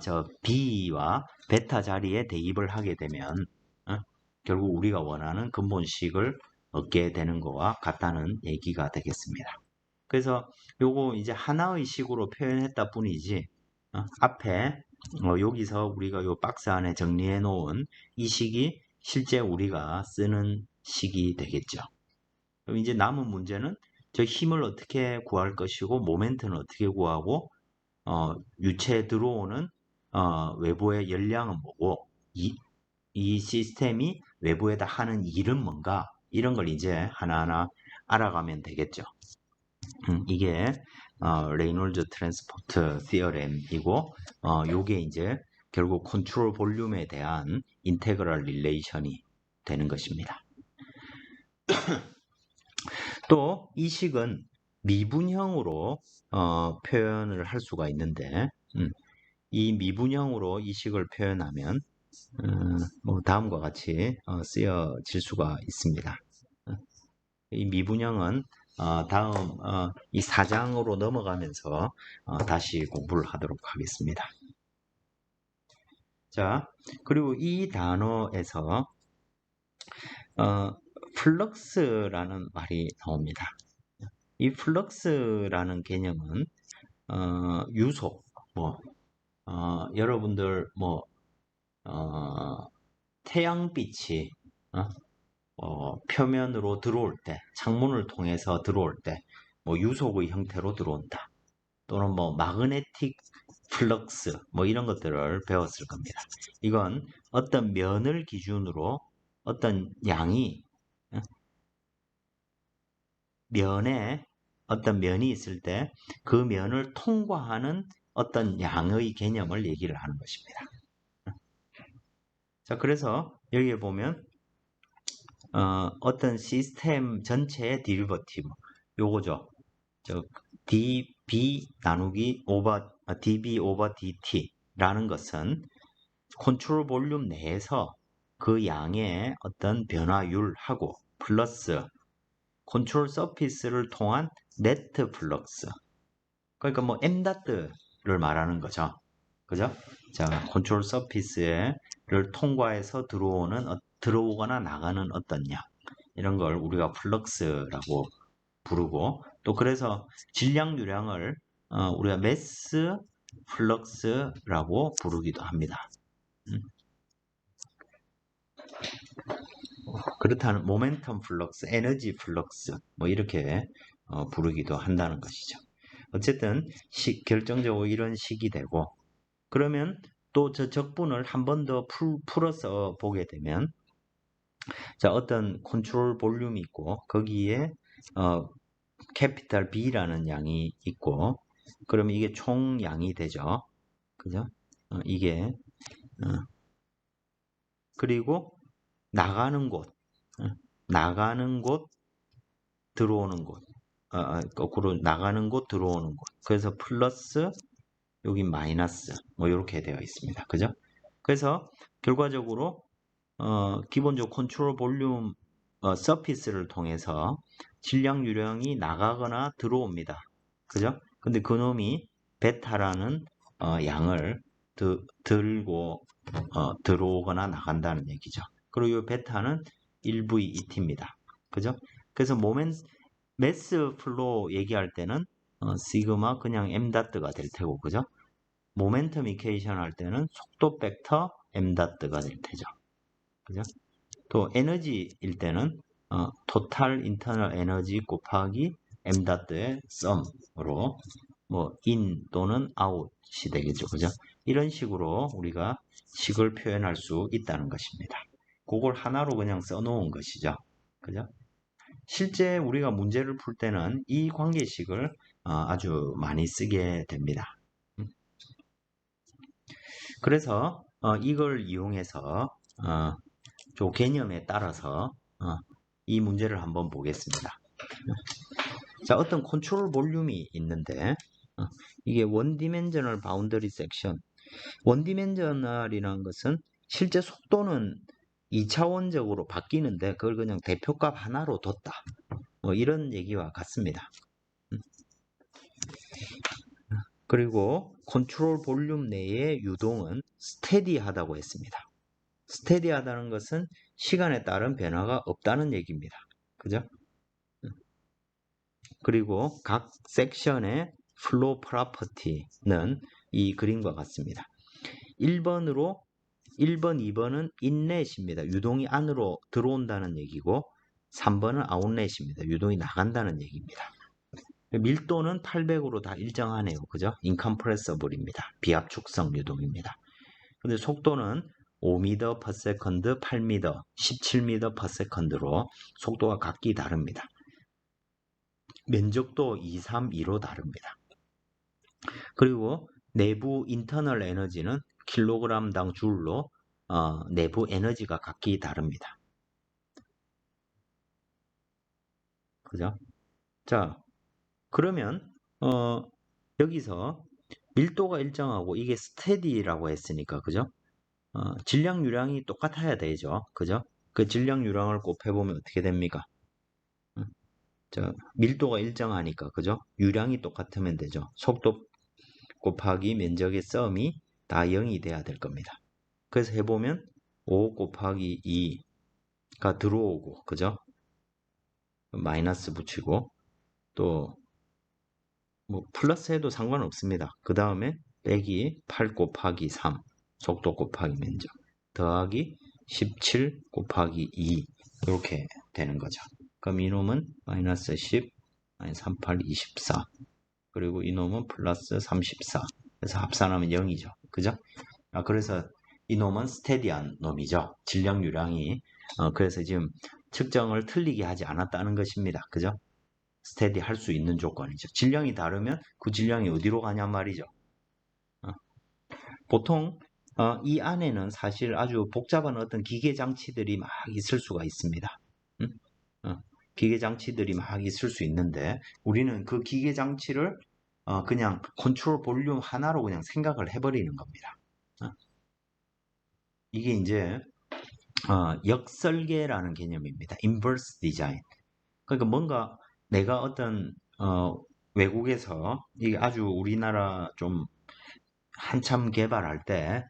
저 B와 베타 자리에 대입을 하게 되면 결국 우리가 원하는 근본식을 얻게 되는 거와 같다는 얘기가 되겠습니다. 그래서 요거 이제 하나의 식으로 표현했다 뿐이지 앞에 여기서 우리가 요 박스 안에 정리해 놓은 이 식이 실제 우리가 쓰는 식이 되겠죠. 그럼 이제 남은 문제는 저 힘을 어떻게 구할 것이고 모멘트는 어떻게 구하고 유체에 들어오는 외부의 열량은 뭐고 이 시스템이 외부에다 하는 일은 뭔가 이런 걸 이제 하나하나 알아가면 되겠죠. 이게 레이놀즈 트랜스포트 시어렘이고 요게 이제 결국 컨트롤 볼륨에 대한 인테그럴 릴레이션이 되는 것입니다. 또 이 식은 미분형으로 표현을 할 수가 있는데 이 미분형으로 이 식을 표현하면 뭐 다음과 같이 쓰여질 수가 있습니다. 이 미분형은 다음 이 4장으로 넘어가면서 다시 공부를 하도록 하겠습니다. 자, 그리고 이 단어에서 플럭스라는 말이 나옵니다. 이 플럭스라는 개념은 유속, 뭐 여러분들 뭐 태양빛이 표면으로 들어올 때, 창문을 통해서 들어올 때, 뭐 유속의 형태로 들어온다. 또는 뭐 마그네틱 플럭스 뭐 이런 것들을 배웠을 겁니다. 이건 어떤 면을 기준으로 어떤 양이 면에 어떤 면이 있을 때 그 면을 통과하는 어떤 양의 개념을 얘기를 하는 것입니다. 자, 그래서 여기에 보면 어떤 시스템 전체의 디리버티브 요거죠. 저 dB 나누기 오버 dB 오버 dt라는 것은 컨트롤 볼륨 내에서 그 양의 어떤 변화율하고 플러스 컨트롤 서피스를 통한 네트 플럭스. 그러니까 뭐 m닷을 말하는 거죠. 그죠? 자, 컨트롤 서피스를 통과해서 들어오거나 나가는 어떤 양. 이런 걸 우리가 플럭스라고 부르고 또 그래서 질량 유량을 우리가 매스 플럭스라고 부르기도 합니다. 그렇다는 모멘텀 플럭스, 에너지 플럭스 뭐 이렇게 부르기도 한다는 것이죠. 어쨌든 결정적으로 이런 식이 되고 그러면 또 저 적분을 한 번 더 풀어서 보게 되면 자 어떤 컨트롤 볼륨이 있고 거기에 캐피탈 B라는 양이 있고 그러면 이게 총 양이 되죠. 그죠? 이게 그리고 나가는 곳, 나가는 곳, 들어오는 곳, 거꾸로 나가는 곳, 들어오는 곳. 그래서 플러스 여기 마이너스 뭐 이렇게 되어 있습니다. 그죠? 그래서 결과적으로 기본적으로 컨트롤 볼륨 서피스를 통해서 질량 유량이 나가거나 들어옵니다. 그죠? 근데 그놈이 베타라는 양을 들고 들어오거나 나간다는 얘기죠. 그리고 이 베타는 1V2T입니다. 그죠? 그래서 매스 플로 얘기할 때는 시그마 그냥 m닷가 될 테고 그죠? 모멘텀 이케이션 할 때는 속도 벡터 m닷가 될 테죠. 그죠? 또 에너지일 때는 토탈 인터널 에너지 곱하기 m닷의 썸으로 뭐 in 또는 out이 되겠죠. 그죠? 이런 식으로 우리가 식을 표현할 수 있다는 것입니다. 그걸 하나로 그냥 써놓은 것이죠. 그죠? 실제 우리가 문제를 풀 때는 이 관계식을 아주 많이 쓰게 됩니다. 그래서 이걸 이용해서 저 개념에 따라서 이 문제를 한번 보겠습니다. 자, 어떤 컨트롤 볼륨이 있는데 이게 원디멘저널 바운더리 섹션. 원디멘저널이라는 것은 실제 속도는 2차원적으로 바뀌는데 그걸 그냥 대표값 하나로 뒀다. 뭐 이런 얘기와 같습니다. 그리고 컨트롤 볼륨 내의 유동은 스테디하다고 했습니다. 스테디하다는 것은 시간에 따른 변화가 없다는 얘기입니다. 그죠? 그리고 각 섹션의 플로 프로퍼티는 이 그림과 같습니다. 1번, 2번은 인렛입니다. 유동이 안으로 들어온다는 얘기고 3번은 아웃렛입니다. 유동이 나간다는 얘기입니다. 밀도는 800으로 다 일정하네요. 그죠? 인컴프레서블입니다. 비압축성 유동입니다. 근데 속도는 5m per second, 8m, 17m per second로 속도가 각기 다릅니다. 면적도 2, 3, 2로 다릅니다. 그리고 내부 인터널 에너지는 킬로그램당 줄로 내부 에너지가 각기 다릅니다. 그죠? 자, 그러면 여기서 밀도가 일정하고 이게 스테디라고 했으니까 그죠? 질량 유량이 똑같아야 되죠. 그죠? 그 질량 유량을 곱해보면 어떻게 됩니까? 밀도가 일정하니까 그죠? 유량이 똑같으면 되죠. 속도 곱하기 면적의 썸이 다 0이 돼야 될 겁니다. 그래서 해보면 5 곱하기 2가 들어오고 그죠? 마이너스 붙이고 또 뭐 플러스 해도 상관없습니다. 그 다음에 빼기 8 곱하기 3 속도 곱하기 면적 더하기 17 곱하기 2 이렇게 되는 거죠. 그럼 이놈은 마이너스 10 마이너스 38 24 그리고 이놈은 플러스 34 그래서 합산하면 0이죠. 그죠? 그래서 이놈은 스테디한 놈이죠. 질량유량이. 그래서 지금 측정을 틀리게 하지 않았다는 것입니다. 그죠? 스테디 할 수 있는 조건이죠. 질량이 다르면 그 질량이 어디로 가냔 말이죠. 보통 이 안에는 사실 아주 복잡한 어떤 기계 장치들이 막 있을 수가 있습니다. 기계 장치들이 막 있을 수 있는데 우리는 그 기계 장치를 그냥 컨트롤 볼륨 하나로 그냥 생각을 해버리는 겁니다. 이게 이제 역설계라는 개념입니다. 인버스 디자인. 그러니까 뭔가 내가 어떤 외국에서 이게 아주 우리나라 좀 한참 개발할 때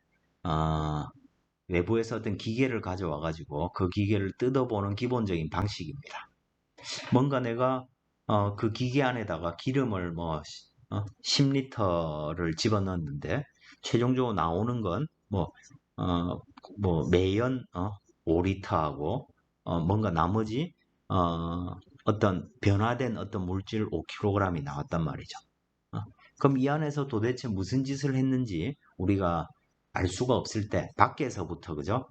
외부에서 어떤 기계를 가져와 가지고 그 기계를 뜯어보는 기본적인 방식입니다. 뭔가 내가 그 기계 안에다가 기름을 뭐 10리터를 집어넣었는데 최종적으로 나오는 건 뭐 매연 5리터하고 뭔가 나머지 어떤 변화된 어떤 물질 5kg이 나왔단 말이죠. 그럼 이 안에서 도대체 무슨 짓을 했는지 우리가 알 수가 없을 때 밖에서부터 그죠?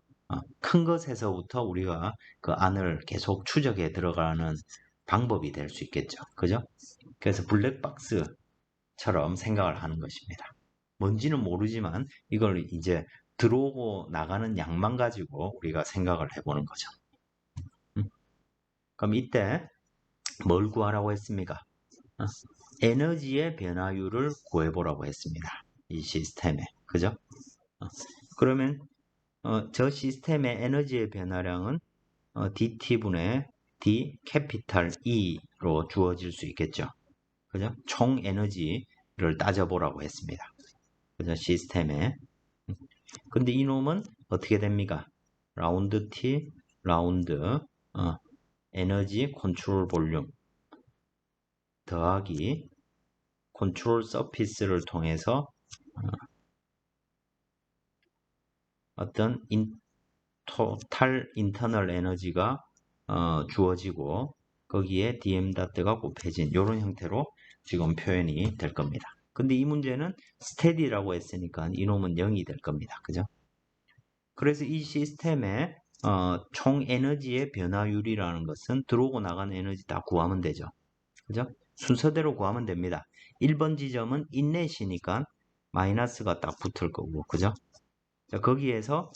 큰 것에서부터 우리가 그 안을 계속 추적해 들어가는 방법이 될 수 있겠죠. 그죠? 그래서 블랙박스처럼 생각을 하는 것입니다. 뭔지는 모르지만 이걸 이제 들어오고 나가는 양만 가지고 우리가 생각을 해보는 거죠. 그럼 이때 뭘 구하라고 했습니까? 에너지의 변화율을 구해보라고 했습니다. 이 시스템에. 그죠? 그러면 저 시스템의 에너지의 변화량은 dt분의 d 캐피탈 E로 주어질 수 있겠죠. 그죠? 총 에너지를 따져보라고 했습니다. 그죠? 시스템에. 근데 이놈은 어떻게 됩니까? 라운드 T, 라운드 에너지 컨트롤 볼륨 더하기 컨트롤 서피스를 통해서 어떤 토탈 인터널 에너지가 주어지고 거기에 dm.가 곱해진 이런 형태로 지금 표현이 될 겁니다. 근데 이 문제는 스테디라고 했으니까 이놈은 0이 될 겁니다. 그죠? 그래서 이 시스템의 총 에너지의 변화율이라는 것은 들어오고 나가는 에너지 다 구하면 되죠. 그죠? 순서대로 구하면 됩니다. 1번 지점은 인넷이니까 마이너스가 딱 붙을 거고, 그죠? 자, 거기에서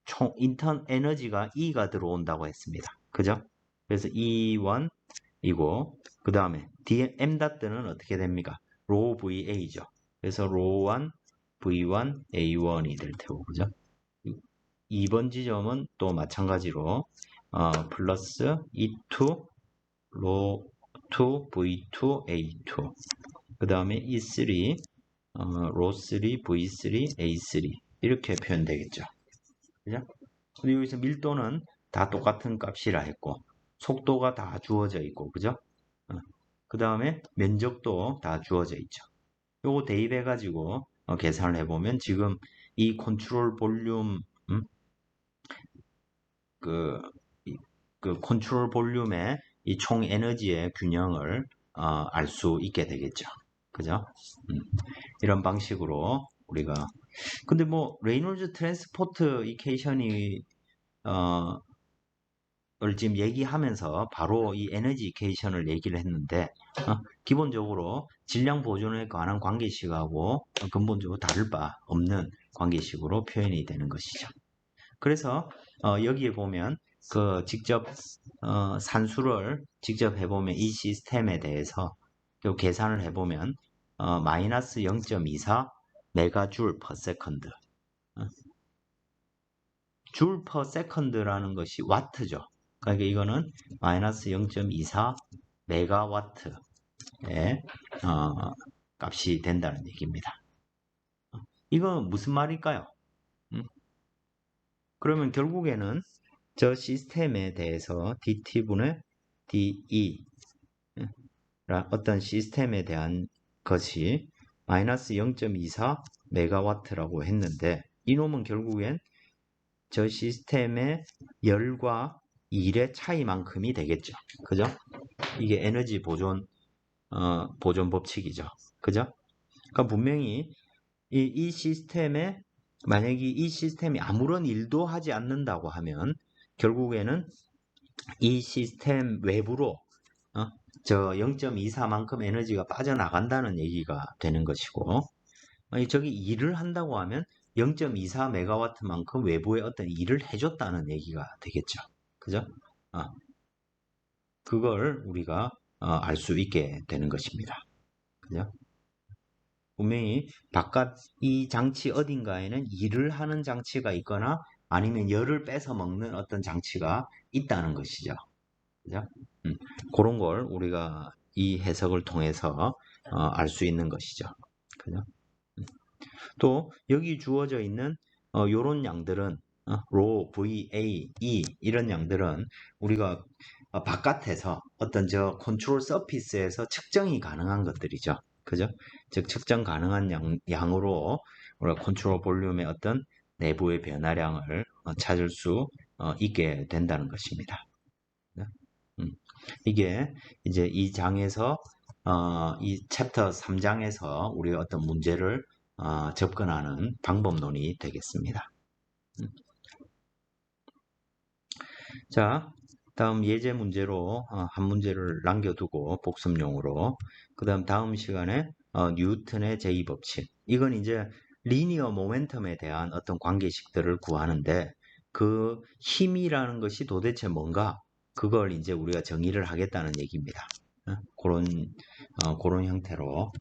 총 인턴 에너지가 E가 들어온다고 했습니다. 그죠? 그래서 E1이고 그 다음에 M.는 어떻게 됩니까? 로 VA죠. 그래서 로1 V1 A1이 될 테고 그죠? 2번 지점은 또 마찬가지로 플러스 E2 로2 V2 A2 그 다음에 E3 로3 V3 A3 이렇게 표현되겠죠. 그죠? 근데 여기서 밀도는 다 똑같은 값이라 했고 속도가 다 주어져 있고 그죠? 그 다음에 면적도 다 주어져 있죠. 요거 대입해 가지고 계산을 해보면 지금 이 컨트롤 볼륨 그 컨트롤 볼륨의 이 총 에너지의 균형을 알 수 있게 되겠죠. 그죠? 이런 방식으로 우리가 근데 뭐 레이놀즈 트랜스포트 이케이션이 지금 얘기하면서 바로 이 에너지 이케이션을 얘기를 했는데 기본적으로 질량 보존에 관한 관계식하고 근본적으로 다를 바 없는 관계식으로 표현이 되는 것이죠. 그래서 여기에 보면 그 직접 산수를 직접 해보면 이 시스템에 대해서 계산을 해보면 마이너스 0.24 메가줄 퍼 세컨드 줄 퍼 세컨드라는 것이 와트죠. 그러니까 이거는 마이너스 0.24 메가와트의 값이 된다는 얘기입니다. 이건 무슨 말일까요? 그러면 결국에는 저 시스템에 대해서 dt분의 de 어떤 시스템에 대한 것이 마이너스 0.24 메가와트라고 했는데 이놈은 결국엔 저 시스템의 열과 일의 차이만큼이 되겠죠. 그죠? 이게 에너지 보존 법칙이죠. 그죠? 그러니까 분명히 이 시스템에 만약에 이 시스템이 아무런 일도 하지 않는다고 하면 결국에는 이 시스템 외부로 저 0.24만큼 에너지가 빠져나간다는 얘기가 되는 것이고, 저기 일을 한다고 하면 0.24메가와트만큼 외부에 어떤 일을 해줬다는 얘기가 되겠죠. 그죠? 그걸 우리가 알 수 있게 되는 것입니다. 그죠? 분명히 바깥 이 장치 어딘가에는 일을 하는 장치가 있거나 아니면 열을 뺏어 먹는 어떤 장치가 있다는 것이죠. 그죠? 그런 걸 우리가 이 해석을 통해서 알 수 있는 것이죠. 그죠? 또 여기 주어져 있는 요런 양들은 로, V, A, E 이런 양들은 우리가 바깥에서 어떤 저 컨트롤 서피스에서 측정이 가능한 것들이죠. 그죠? 즉 측정 가능한 양으로 우리가 컨트롤 볼륨의 어떤 내부의 변화량을 찾을 수 있게 된다는 것입니다. 이게 이제 이 장에서 이 챕터 3장에서 우리가 어떤 문제를 접근하는 방법론이 되겠습니다. 자, 다음 예제 문제로 한 문제를 남겨두고 복습용으로 그 다음 시간에 뉴턴의 제2법칙, 이건 이제 리니어 모멘텀에 대한 어떤 관계식들을 구하는데 그 힘이라는 것이 도대체 뭔가, 그걸 이제 우리가 정의를 하겠다는 얘기입니다. 그런 형태로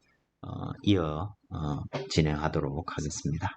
이어 진행하도록 하겠습니다.